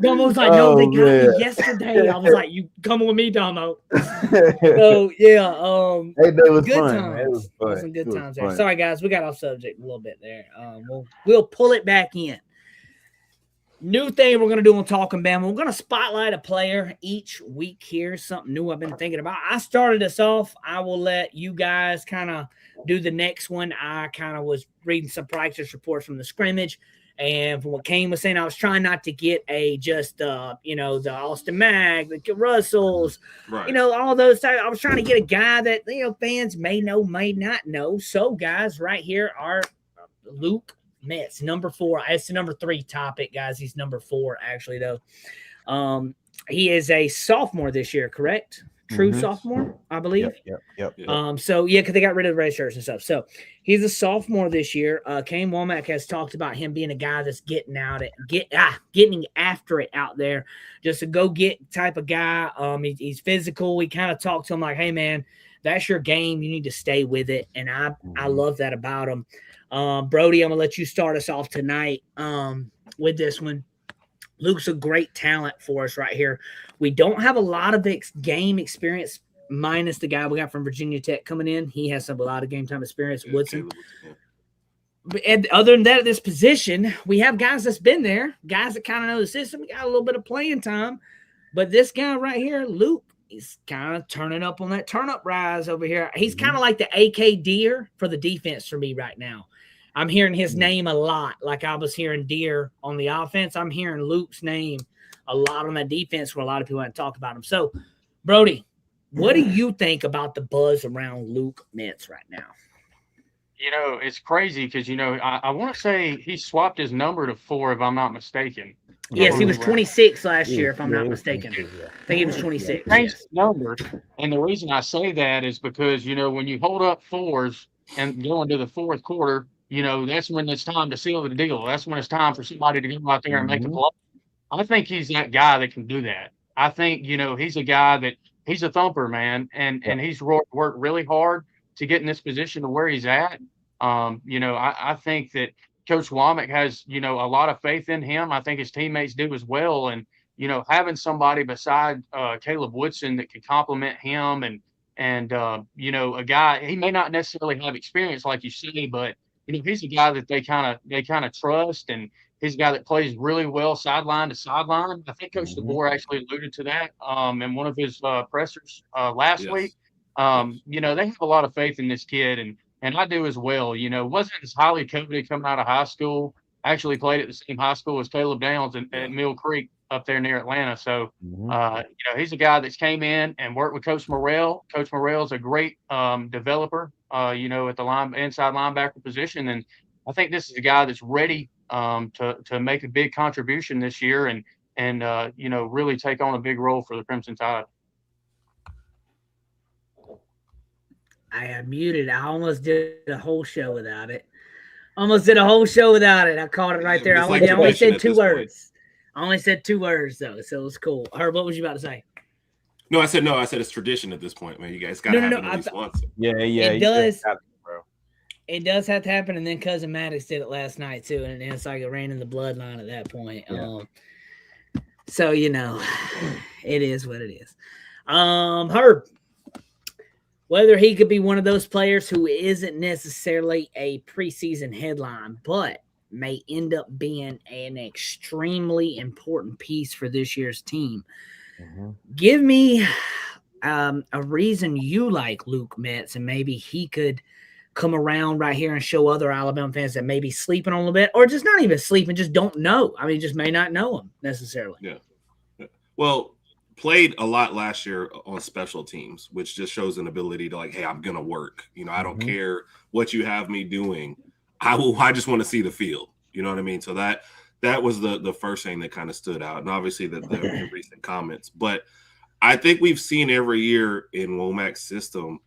Domo was like, no, they got me yesterday. I was like, you come with me, Domo. So yeah,
that was
good
fun.
times.
It was fun.
Some good times there. Sorry guys, we got off subject a little bit there. We'll pull it back in. New thing we're gonna do on Talk'N Bama. We're gonna spotlight a player each week here. Something new I've been thinking about. I started us off. I will let you guys kind of do the next one. I kind of was reading some practice reports from the scrimmage. And from what Kane was saying, I was trying not to get the Austin Mag, the Russells, all those types. I was trying to get a guy that, fans may know, may not know. So, guys, right here are Luke Metz, number 4. It's the number 3 topic, guys. He's number 4, actually, though. He is a sophomore this year, correct? True sophomore, I believe.
Yep.
Because they got rid of the red shirts and stuff. So he's a sophomore this year. Kane Womack has talked about him being a guy that's getting after it out there, just a go get type of guy. He's physical. We kind of talked to him like, hey man, that's your game. You need to stay with it, and I love that about him. Brody, I'm gonna let you start us off tonight with this one. Luke's a great talent for us right here. We don't have a lot of game experience, minus the guy we got from Virginia Tech coming in. He has a lot of game time experience. Woodson. But other than that, at this position, we have guys that's been there, guys that kind of know the system. We got a little bit of playing time. But this guy right here, Luke, he's kind of turning up on that turn-up rise over here. He's kind of like the AK Deer for the defense for me right now. I'm hearing his name a lot. Like I was hearing Deer on the offense. I'm hearing Luke's name a lot on that defense where a lot of people haven't talked about him. So, Brody, what do you think about the buzz around Luke Metz right now?
It's crazy because, I want to say he swapped his number to 4 if I'm not mistaken.
Yes, he was 26 last year, if I'm not mistaken. I think he was 26.
Yes. Number. And the reason I say that is because, when you hold up fours and go into the fourth quarter, that's when it's time to seal the deal. That's when it's time for somebody to go out there and make a play. I think he's that guy that can do that. I think, he's a guy that he's a thumper, man. And he's worked really hard to get in this position to where he's at. I think that Coach Womack has, a lot of faith in him. I think his teammates do as well. And, having somebody beside Caleb Woodson that could complement him and a guy, he may not necessarily have experience like you say, but he's a guy that they kind of trust, and he's a guy that plays really well sideline to sideline. I think Coach DeBoer actually alluded to that in one of his pressers last week. They have a lot of faith in this kid, and I do as well. Wasn't as highly coveted coming out of high school. Actually played at the same high school as Caleb Downs at Mill Creek up there near Atlanta. So, he's a guy that's came in and worked with Coach Morrell. Coach Morrell's a great developer, at the inside linebacker position. And I think this is a guy that's ready to make a big contribution this year and really take on a big role for the Crimson Tide.
I am muted. I almost did a whole show without it. I caught it right there. I only said 2 words. I only said 2 words, though, so it was cool. Herb, what was you about to say?
No, I said it's tradition at this point, man. You guys got to have it at least once.
Yeah.
It does. It does have to happen, and then Cousin Maddox did it last night, too, and it's like it ran in the bloodline at that point.
Yeah.
So, it is what it is. Herb, whether he could be one of those players who isn't necessarily a preseason headline, but may end up being an extremely important piece for this year's team. Give me a reason you like Luke Metz, and maybe he could come around right here and show other Alabama fans that may be sleeping on a little bit, or just not even sleeping, just don't know. I mean, just may not know him necessarily.
Yeah. Well, played a lot last year on special teams, which just shows an ability to hey, I'm going to work. I don't care what you have me doing. I just want to see the field. You know what I mean? So that was the first thing that kind of stood out. And obviously the recent comments. But I think we've seen every year in Womack's system,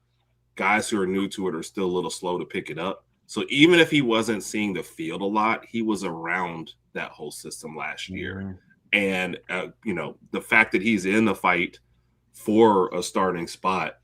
guys who are new to it are still a little slow to pick it up. So even if he wasn't seeing the field a lot, he was around that whole system last year. And, the fact that he's in the fight for a starting spot,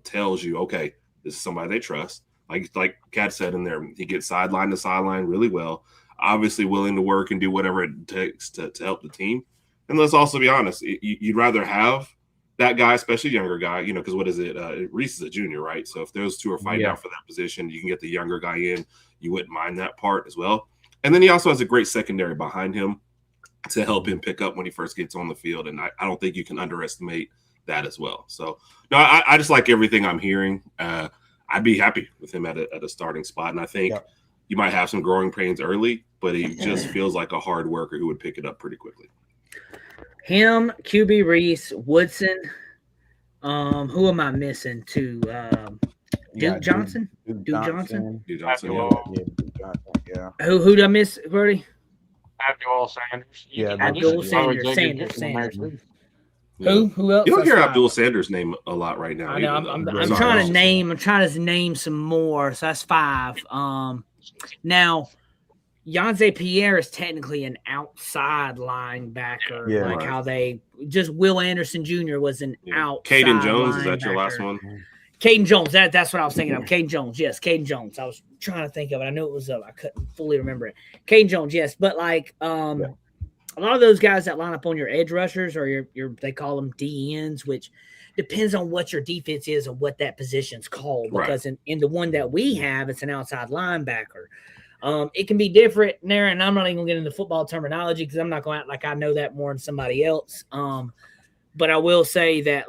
tells you, okay, this is somebody they trust. Like Kat said in there, he gets sideline to sideline really well, obviously willing to work and do whatever it takes to help the team. And let's also be honest, you'd rather have that guy, especially younger guy, because what is it? Reese is a junior, right? So if those two are fighting out for that position, you can get the younger guy in. You wouldn't mind that part as well. And then he also has a great secondary behind him to help him pick up when he first gets on the field. And I don't think you can underestimate that as well. So, no, I just like everything I'm hearing. I'd be happy with him at a starting spot. And I think you might have some growing pains early, but he just feels like a hard worker who would pick it up pretty quickly.
Him, QB Reese, Woodson. Who am I missing to? Duke Johnson? Duke Johnson?
Duke Johnson,
yeah.
Who did I miss, Brody?
Abdul Sanders.
Abdul Sanders. Who else?
You don't hear Abdul Sanders' name a lot right now.
I know. I'm trying to name some more. So that's 5. Now, Yonze Pierre is technically an outside linebacker, how they just Will Anderson Jr. was an outside.
Caden Jones,
linebacker.
Is that your last one?
Caden Jones, that's what I was thinking of. Caden Jones, yes, Caden Jones. I was trying to think of it. I knew it was up. I couldn't fully remember it. Caden Jones, yes, but a lot of those guys that line up on your edge rushers or your they call them DNs, which depends on what your defense is and what that position's called. Because in the one that we have, it's an outside linebacker. It can be different there, and I'm not even going to get into football terminology because I'm not going to act like I know that more than somebody else. But I will say that,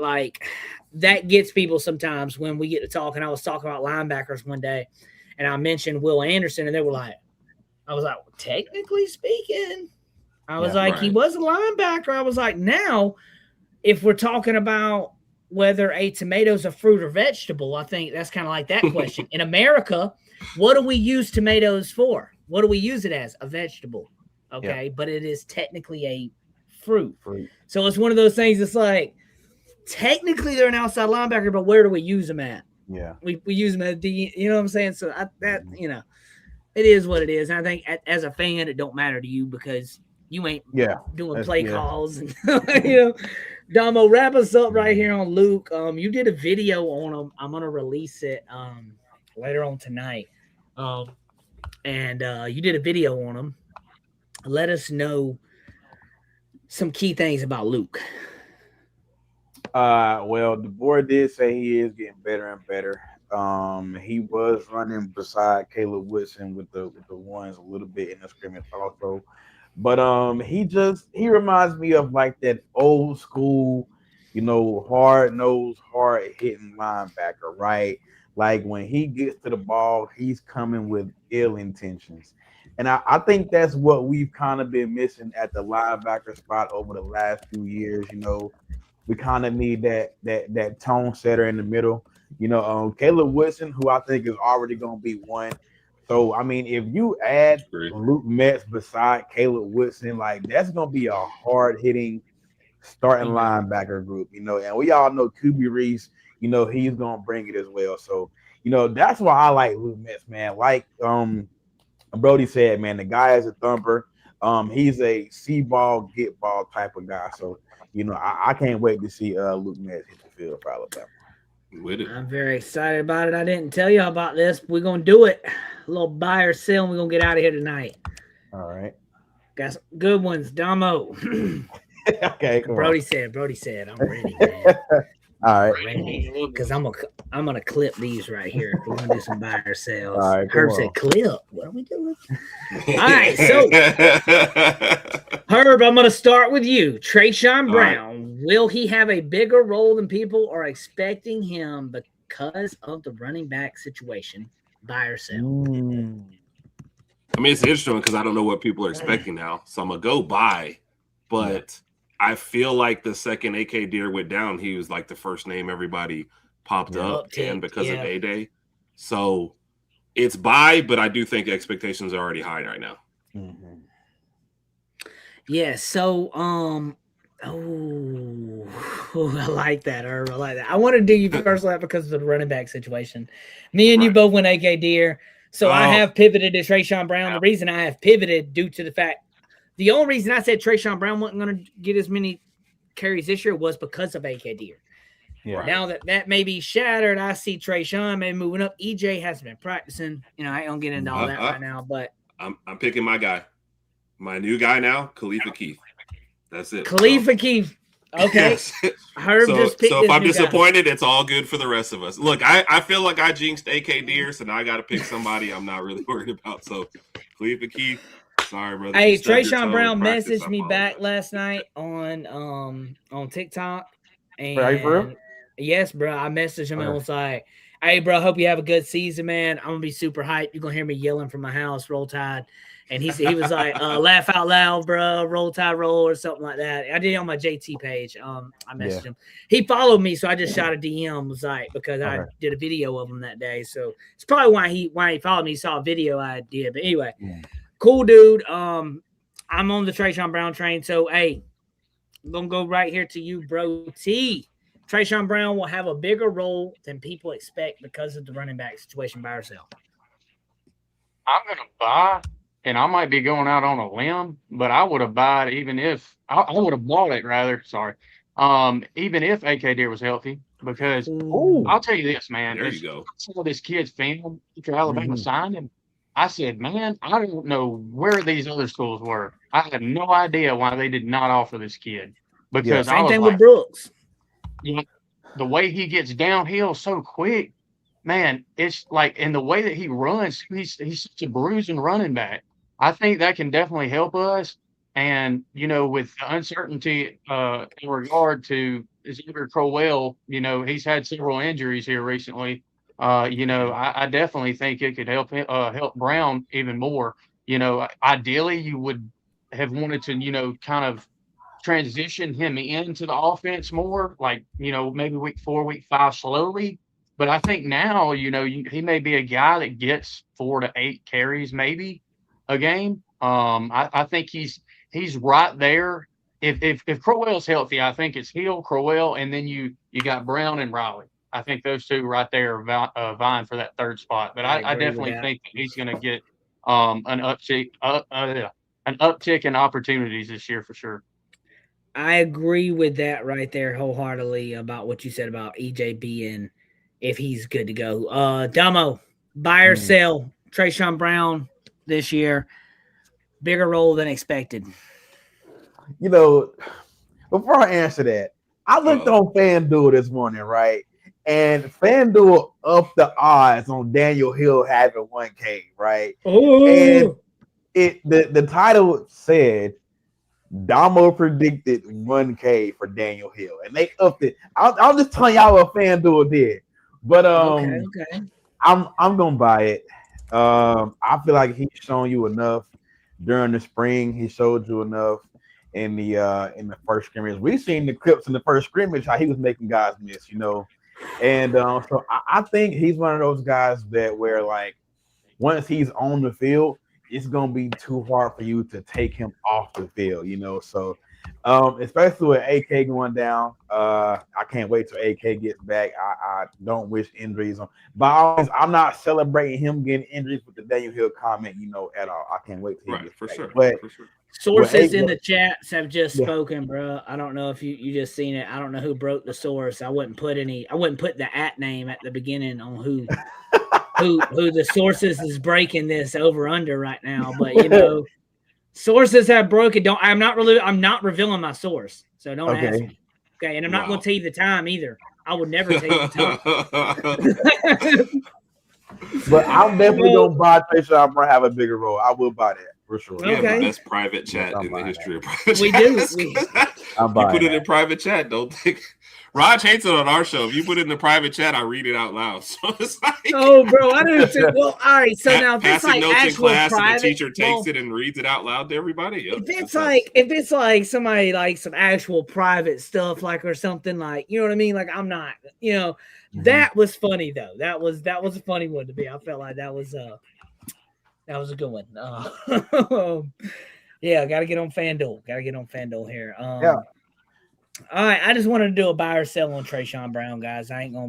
that gets people sometimes when we get to talking. I was talking about linebackers one day, and I mentioned Will Anderson, and they were like, I was like, well, technically speaking, I was he was a linebacker. I was like, now, if we're talking about whether a tomato's a fruit or vegetable, I think that's kind of like that question. In America, what do we use tomatoes for? What do we use it as? A vegetable. okay, but it is technically a fruit.
Fruit.
So it's one of those things. It's like technically they're an outside linebacker, but where do we use them at?
Yeah,
we use them at D. You know what I'm saying? So it is what it is. And I think as a fan, it don't matter to you because you ain't doing play calls. And, Domo, wrap us up right here on Luke. You did a video on him. I'm gonna release it later on tonight. And you did a video on him. Let us know some key things about Luke.
Well, the board did say he is getting better and better. He was running beside Caleb Woodson with the ones a little bit in the scrimmage also. But he reminds me of like that old school, hard-nosed, hard-hitting linebacker, right? Like when he gets to the ball, he's coming with ill intentions. And I think that's what we've kind of been missing at the linebacker spot over the last few years. We kind of need that tone setter in the middle. Caleb Woodson, who I think is already going to be one. So, I mean, if you add Luke Metz beside Caleb Woodson, like that's going to be a hard-hitting starting linebacker group, and we all know QB Reese, he's going to bring it as well. So, that's why I like Luke Metz, man. Like Brody said, man, the guy is a thumper. He's a see ball, get ball type of guy. So, I can't wait to see Luke Metz hit the field for Alabama.
With it.
I'm very excited about it. I didn't tell you about this, but we're going to do it. A little buy or sell, and we're going to get out of here tonight.
All right.
Got some good ones. Domo.
Okay, cool.
Brody said, I'm ready, man.
All right.
Because I'm gonna clip these right here. We're gonna do some buy or sales.
All right,
Herb said clip. What are we doing? All right, so Herb, I'm gonna start with you. Trayshawn Brown, will he have a bigger role than people are expecting him because of the running back situation? Buy or sell?
I mean, it's interesting because I don't know what people are expecting now, so I'm gonna go buy, but. I feel like the second AK Deer went down, he was like the first name everybody popped up and because of A-Day. So it's buy, but I do think expectations are already high right now.
Mm-hmm. Yeah, so I like that, Herb. I like that. I want to do you first lap because of the running back situation. Me and you both went AK Deer. So I have pivoted to Trayshawn Brown. The reason I have pivoted due to the fact the only reason I said Trayshawn Brown wasn't going to get as many carries this year was because of AK Deer. Yeah. Now that may be shattered, I see Trayshawn maybe moving up. EJ hasn't been practicing. I ain't going to get into all that right now, but
I'm picking my guy. My new guy now, Khalifa Keith. That's it.
Khalifa Keith. Okay. Yes. Herb just picked
so if I'm disappointed, it's all good for the rest of us. Look, I feel like I jinxed AK Deer, so now I got to pick somebody I'm not really worried about. So Khalifa Keith. Sorry, brother.
Hey, Trayshawn Brown messaged me back last night on TikTok. And
are you for real?
Yes, bro. I messaged him and was like, "Hey, bro, hope you have a good season, man. I'm gonna be super hyped. You're gonna hear me yelling from my house, Roll Tide." And he was like, "Laugh out loud, bro. Roll Tide, roll," or something like that. I did it on my JT page. I messaged him. He followed me, so I just shot a DM. Was like because I did a video of him that day, so it's probably why he followed me. He saw a video I did, but anyway. Yeah. Cool, dude. I'm on the Trayshawn Brown train. So, hey, I'm going to go right here to you, bro. Trayshawn Brown will have a bigger role than people expect because of the running back situation by herself.
I'm going to buy, and I might be going out on a limb, but I would have bought even if – I would have bought it, rather. Sorry. Even if AK Deer was healthy because I'll tell you this, man.
There you go.
I saw this kid's film after Alabama signed him. I said, man, I don't know where these other schools were. I had no idea why they did not offer this kid. Because
same thing with Brooks.
The way he gets downhill so quick, man, it's like, and the way that he runs, he's such a bruising running back. I think that can definitely help us. And, with the uncertainty in regard to Xavier Crowell, he's had several injuries here recently. I definitely think it could help Brown even more. Ideally, you would have wanted to, kind of transition him into the offense more, like, maybe week 4, week 5 slowly. But I think now, he may be a guy that gets 4 to 8 carries maybe a game. I think he's right there. If Crowell's healthy, I think it's Hill, Crowell, and then you got Brown and Riley. I think those two right there are vying for that third spot. But I definitely think that he's going to get an uptick in opportunities this year for sure.
I agree with that right there wholeheartedly about what you said about EJ being if he's good to go. Domo, buy or sell Trayshawn Brown this year. Bigger role than expected.
You know, before I answer that, I looked on FanDuel this morning, right? And FanDuel upped the odds on Daniel Hill having 1K, right? And the title said Domo predicted 1K for Daniel Hill, and they upped it. I'll just tell y'all what FanDuel did, but
okay.
I'm gonna buy it. I feel like he's shown you enough during the spring. He showed you enough in the first scrimmage. We've seen the clips in the first scrimmage how he was making guys miss, you know. And so I think he's one of those guys that where like once he's on the field, it's gonna be too hard for you to take him off the field, you know. So especially with AK going down, I can't wait till AK gets back. I don't wish injuries on. But I'm not celebrating him getting injuries with the Daniel Hill comment, you know, at all. I can't wait till he gets back.
Sure.
But
for sure.
Sources in the chats have just spoken, bro. I don't know if you just seen it. I don't know who broke the source. I wouldn't put the @ name at the beginning on who the sources is breaking this over under right now. But you know, sources have broken. I'm not revealing my source, so don't ask me. Okay, and I'm not going to tell you the time either. I would never tell you the time.
But I'm definitely gonna buy Trayshawn Brown have a bigger role. I will buy that for sure.
We have the best private chat in the history of private
we
chats.
Do.
You put it in private chat. Don't think Raj hates it on our show. If you put it in the private chat, I read it out loud. So it's like,
oh, bro, I didn't say. Well, all right. So now if it's like
notes
actual
in class
private,
and the teacher takes it and reads it out loud to everybody.
If it's like somebody like some actual private stuff, like or something like, you know what I mean? Like I'm not, you know, that was funny though. That was a funny one to me. I felt like that was a good one. Yeah, got to get on FanDuel here. All right, I just wanted to do a buy or sell on Trayshawn Brown, guys. I ain't gonna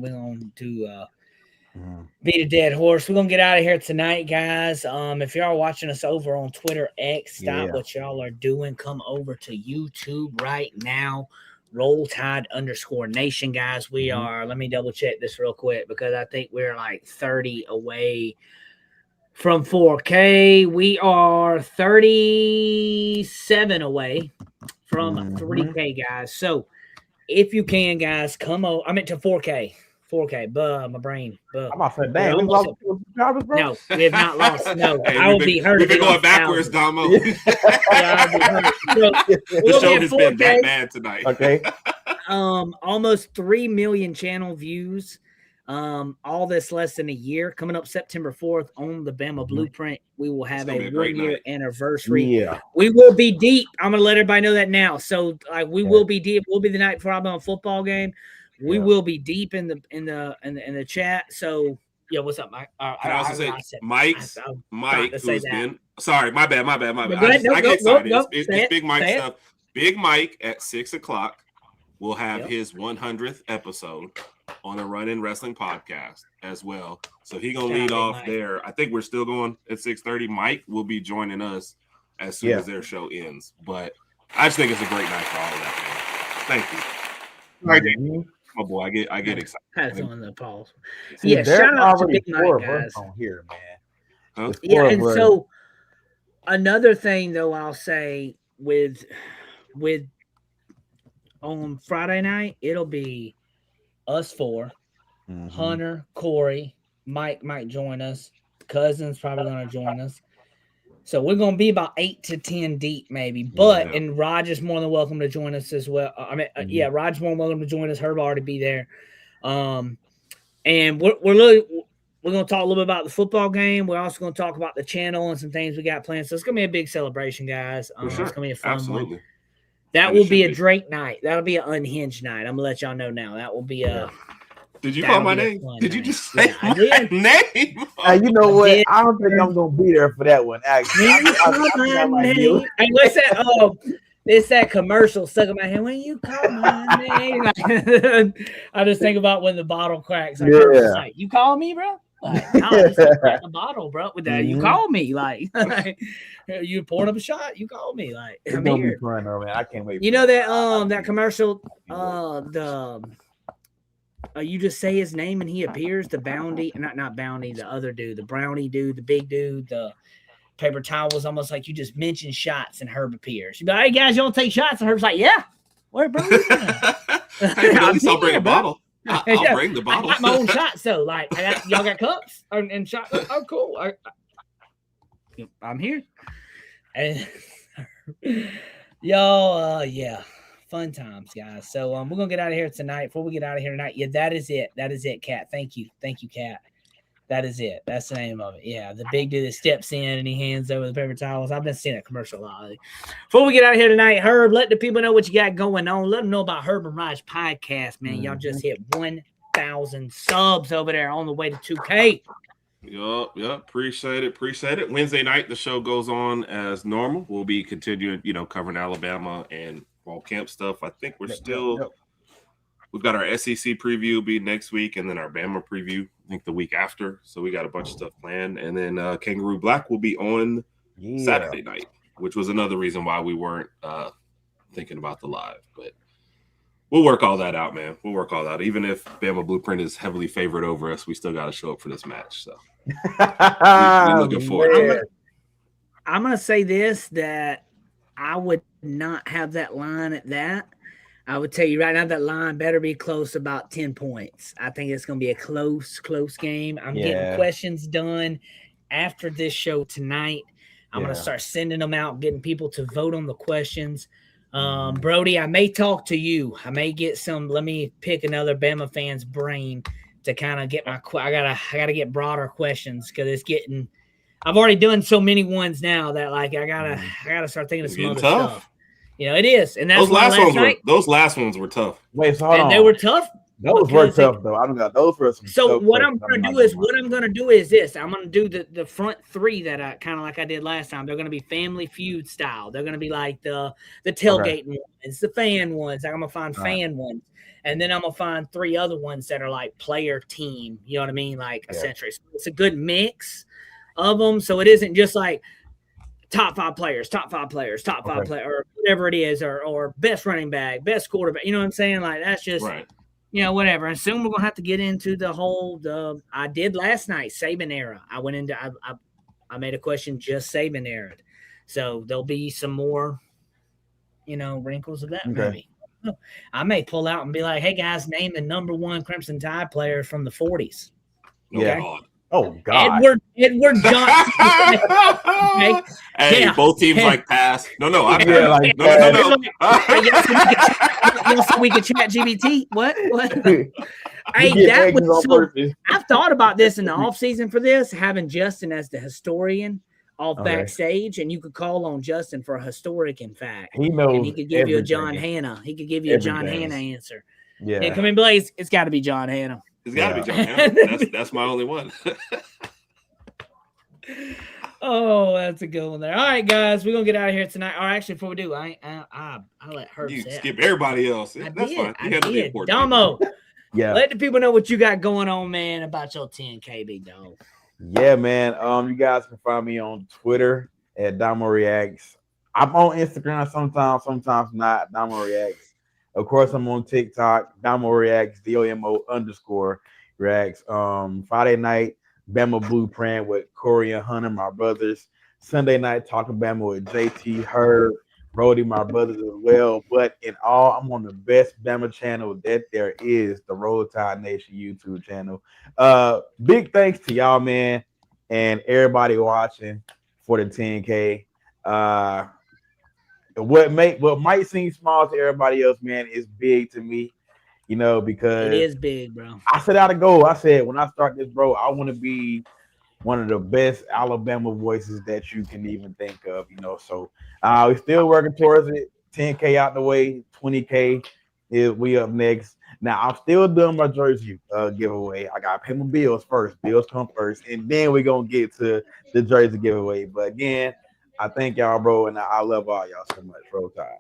beat a dead horse. We're gonna get out of here tonight, guys. If y'all are watching us over on Twitter X, stop what y'all are doing. Come over to YouTube right now. Roll Tide _Nation, guys. We are. Let me double check this real quick because I think we're like 30 away from 4K. We are 37 away from 3K, guys. So if you can, guys, come on. I meant to 4K. 4K. My brain.
I'm about to say, dang, we lost subscribers, bro.
No, we have not lost. No,
hey,
I will be hurt.
We've been going backwards, Domo. I'll be hurt. The show has been that bad tonight.
Okay.
Almost 3 million channel views. All this less than a year. Coming up September 4th on the Bama Blueprint, we will have a 1-year anniversary. Yeah, we will be deep. I'm gonna let everybody know that now. So like we will be deep. We'll be the night before Alabama football game. We will be deep in the chat. So yeah, what's up, Mike?
Can I also say Mike, who's been sorry, my bad. I get excited. It's Big Mike stuff. Big Mike at 6:00 will have his 100th episode on a Run In Wrestling podcast as well. So he gonna lead off Mike. There. I think we're still going at 6:30. Mike will be joining us as soon as their show ends. But I just think it's a great night for all of that, man. Thank you. All right, my boy, I get excited.
Has on the pause. See, shout out to Big Mike, guys.
On here, man.
Huh? Yeah, and so another thing though, I'll say with on Friday night, it'll be us four, Hunter, Corey, Mike might join us. Cousin's probably going to join us. So we're going to be about 8 to 10 deep, maybe. But and Raj is more than welcome to join us as well. Raj's more than welcome to join us. Herb will already be there. And we're going to talk a little bit about the football game. We're also going to talk about the channel and some things we got planned. So it's going to be a big celebration, guys. It's going to be a fun one. That will be a Drake night. That'll be an unhinged night. I'm going to let y'all know now. That will be a
Did you call my name? Did you just say my name?
You know what? I don't think I'm gonna be there for that one. Actually,
Hey, what's that? Oh, it's that commercial stuck in my head. When you call my name, I just think about when the bottle cracks. Like, like, you call me, bro? Like, no, it's like the bottle, bro. With that, you call me, like you pouring up a shot. You call me, like I'm here.
Fun, though, man. I can't wait.
You know that commercial, you just say his name and he appears. The Bounty, not Bounty, the other dude, the Brownie dude, the big dude, the paper towel was almost like you just mentioned shots and Herb appears. You be like, hey guys, y'all take shots, and Herb's like, yeah, where bro?
Hey, at least I'll bring a bottle. I'll bring the bottle.
I got my own shots though. Like, y'all got cups and shots. Oh, cool. I'm here. And y'all, yeah. Fun times, guys. So we're gonna get out of here tonight. Before we get out of here tonight, yeah, that is it. That is it, Kat. Thank you, Kat. That is it. That's the name of it. Yeah, the big dude that steps in and he hands over the paper towels. I've been seeing that commercial a lot. Before we get out of here tonight, Herb, let the people know what you got going on. Let them know about Herb and Raj podcast, man. Y'all just hit 1,000 subs over there on the way to 2K.
Yup. Appreciate it. Wednesday night, the show goes on as normal. We'll be continuing, covering Alabama and fall camp stuff. I think we've got our SEC preview be next week, and then our Bama preview, I think the week after. So we got a bunch of stuff planned. And then Kangaroo Black will be on Saturday night, which was another reason why we weren't thinking about the live. But we'll work all that out, man. We'll work all that. Even if Bama Blueprint is heavily favored over us, we still got to show up for this match. So we're looking forward.
I'm going to say this, that I would not have that line at that. I would tell you right now that line better be close, about 10 points. I think it's going to be a close game. I'm getting questions done after this show tonight. I'm going to start sending them out, getting people to vote on the questions. Brody, I may talk to you. I may get some. Let me pick another Bama fan's brain to kind of get my. I gotta get broader questions because it's getting. I've already done so many ones now that like I gotta start thinking of some other stuff. It is, and that's
those last ones were tough.
Wait, so hold on.
They were tough.
Those were tough though. I don't got those for some.
So what I'm gonna do is this. I'm gonna do the front three that I kind of like I did last time. They're gonna be Family Feud style. They're gonna be like the tailgate ones, the fan ones. I'm gonna find fan ones, and then I'm gonna find three other ones that are like player team. You know what I mean? Like essentially, so it's a good mix of them. So it isn't just like top five players, or whatever it is, or best running back, best quarterback. You know what I'm saying? Like that's just whatever. And soon we're gonna have to get into the whole. I did last night Saban era. I went into. I made a question just Saban era. So there'll be some more, wrinkles of that maybe. I may pull out and be like, "Hey guys, name the number one Crimson Tide player from the 40s."
Okay. Oh God!
Edward Johnson.
Hey, both teams like pass. No. No.
So we could chat GBT. What? Hey, that was so. I've thought about this in the off season for this, having Justin as the historian off backstage, and you could call on Justin for a historic, in fact.
He knows.
And he could give you a John Hannah. He could give you a John Hannah answer. Yeah. And come in, Blaze. It's got to be John Hannah.
It's got to be John Hannah. That's my only one.
Oh, that's a good one there. All right, guys, we're gonna get out of here tonight. Or actually, before we do, I let Herb. You
skip everybody else. That's fine.
I did. Domo. Let the people know what you got going on, man, about your 10K, big dog.
Yeah, man. You guys can find me on Twitter at Domo Reacts. I'm on Instagram sometimes not. Domo Reacts. Of course, I'm on TikTok. Domo Reacts. DOMO_Reacts. Friday night, Bama Blueprint with Corey and Hunter, my brothers. Sunday night, Talk'N Bama with JT, Herb, Brody, my brothers as well. But in all, I'm on the best Bama channel that there is, the Roll Tide Nation YouTube channel. Big thanks to y'all, man, and everybody watching for the 10K. What might seem small to everybody else, man, is big to me. Because
it is big, bro.
I set out a goal. I said, when I start this, bro, I want to be one of the best Alabama voices that you can even think of, So we're still working towards it. 10K out the way, 20K, we up next. Now I'm still doing my jersey giveaway. I gotta pay my bills first. Bills come first, and then we're gonna get to the jersey giveaway. But again, I thank y'all, bro, and I love all y'all so much. Roll Tide.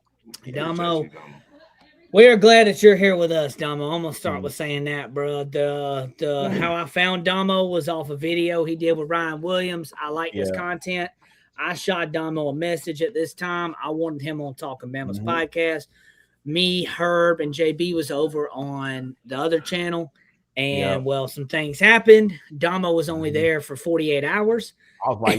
Domo. We are glad that you're here with us, Domo. I'm gonna start with saying that, bro. The how I found Domo was off a video he did with Ryan Williams. I like his content. I shot Domo a message at this time. I wanted him on Talk'N Bama's podcast. Me, Herb, and JB was over on the other channel, and well, some things happened. Domo was only there for 48 hours.
I was like,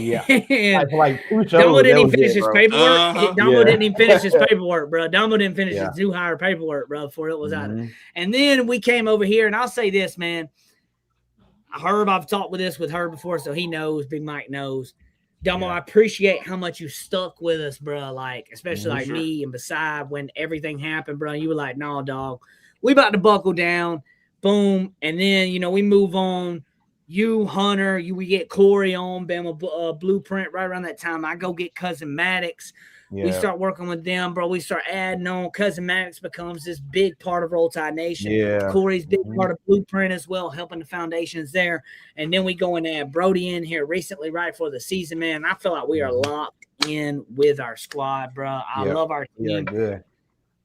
and
like 2 shows.
Domo didn't even finish his paperwork. Domo didn't even finish his
Yeah.
paperwork, bro. Domo didn't finish his new hire paperwork, bro, before it was out. And then we came over here, and I'll say this, man. Herb, I've talked with Herb before, so he knows. Big Mike knows. Domo, I appreciate how much you stuck with us, bro. Like, especially like me and beside when everything happened, bro. You were like, "No, dog, we about to buckle down." Boom, and then we move on. You, Hunter, we get Corey on Bama Blueprint right around that time. I go get Cousin Maddox. We start working with them, bro. We start adding on. Cousin Maddox becomes this big part of Roll Tide Nation. Corey's big part of Blueprint as well, helping the foundations there. And then we go and add Brody in here recently, right before the season, man. I feel like we are locked in with our squad, bro. I love our team.
Yeah, good.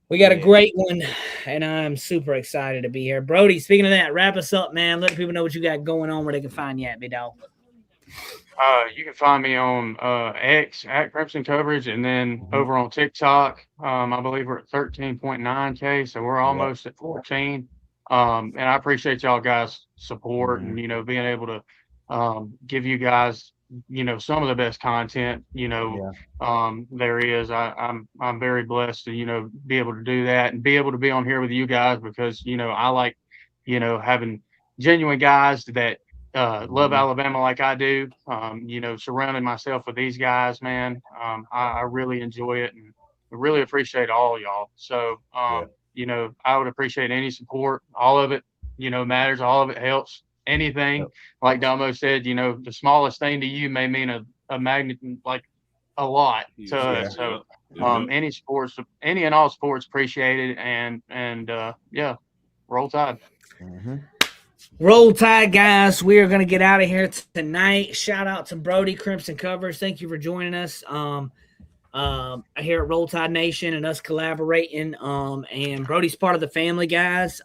We got a great one, and I'm super excited to be here. Brody, speaking of that, wrap us up, man. Let people know what you got going on, where they can find you at, big dog.
You can find me on X at Crimson Coverage, and then over on TikTok. I believe we're at 13.9K, so we're almost at 14. And I appreciate y'all guys' support and being able to give you guys some of the best content there is. I'm very blessed to be able to do that and be able to be on here with you guys because I like having genuine guys that love Alabama like I do. Surrounding myself with these guys, man. I really enjoy it and I really appreciate all y'all. So I would appreciate any support. All of it matters. All of it helps. Anything, like Domo said, the smallest thing to you may mean a magnet, like a lot to us. So any sports, any and all sports appreciated, and Roll Tide.
Roll Tide, guys. We are going to get out of here tonight. Shout out to Brody, Crimson Covers. Thank you for joining us here at Roll Tide Nation and us collaborating. And Brody's part of the family, guys.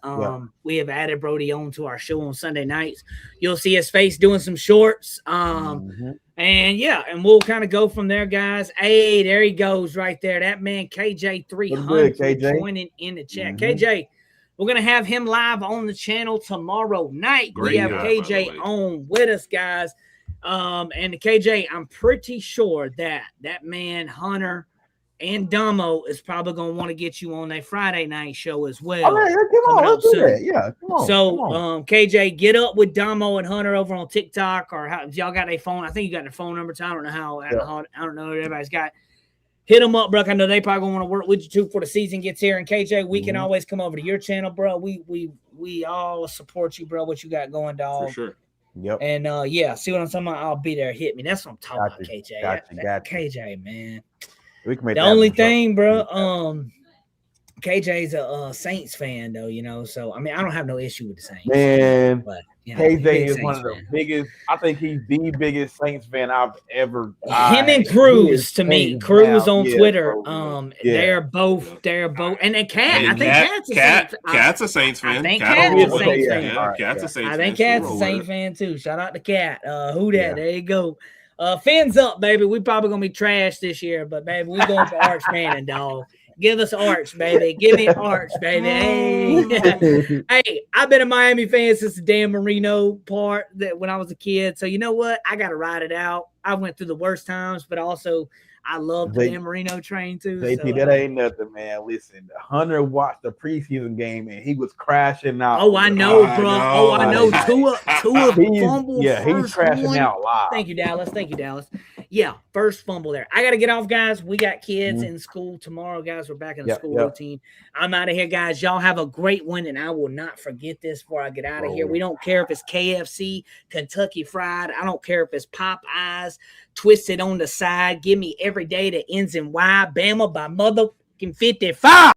We have added Brody on to our show on Sunday nights. You'll see his face doing some shorts. And we'll kind of go from there, guys. Hey, there he goes right there. That man, KJ300, joining in the chat. KJ, we're going to have him live on the channel tomorrow night. We have KJ on with us, guys. And KJ, I'm pretty sure that man, Hunter, and Domo is probably going to want to get you on a Friday night show as well.
All right, come on, let's do that. Yeah, come on.
So, KJ, get up with Domo and Hunter over on TikTok, or if y'all got a phone. I think you got their phone number. I don't know how. I don't know what everybody's got. Hit them up, bro. I know they probably going to want to work with you too before the season gets here. And KJ, we can always come over to your channel, bro. We all support you, bro. What you got going, dog?
For sure.
Yep.
And see what I'm talking about? I'll be there. Hit me. That's what I'm talking about, KJ.
Gotcha.
KJ, man.
We can make
the only thing, bro. KJ's a Saints fan, though. So I mean, I don't have no issue with the Saints,
man.
But
KJ is one of the biggest. I think he's the biggest Saints fan I've ever.
Him and Cruz, to me, Cruz on Twitter. They're both, and then Cat. I think
Cat's a Saints fan.
I think Cat's a Saints fan.
Cat's a Saints fan.
I think Cat's a Saints fan too. Shout out to Cat. Who that? There you go. Fins up, baby. We probably gonna be trash this year, but baby, we going for Arch Manning, dog. Give us Arch, baby. Give me Arch, baby. Hey, hey, I've been a Miami fan since the Dan Marino part that when I was a kid. So you know what? I got to ride it out. I went through the worst times, but also I love the Dan Marino train too.
JT, that ain't nothing, man. Listen, Hunter watched the preseason game and he was crashing out.
Oh, I know, bro. I know. Tua fumbled.
Yeah, he's crashing out live.
Thank you, Dallas. Yeah, first fumble there. I got to get off, guys. We got kids in school tomorrow, guys. We're back in the school routine. I'm out of here, guys. Y'all have a great one, and I will not forget this before I get out of here. We don't care if it's KFC, Kentucky Fried. I don't care if it's Popeyes, twisted on the side. Give me every day that ends in Y. Bama by motherfucking 55.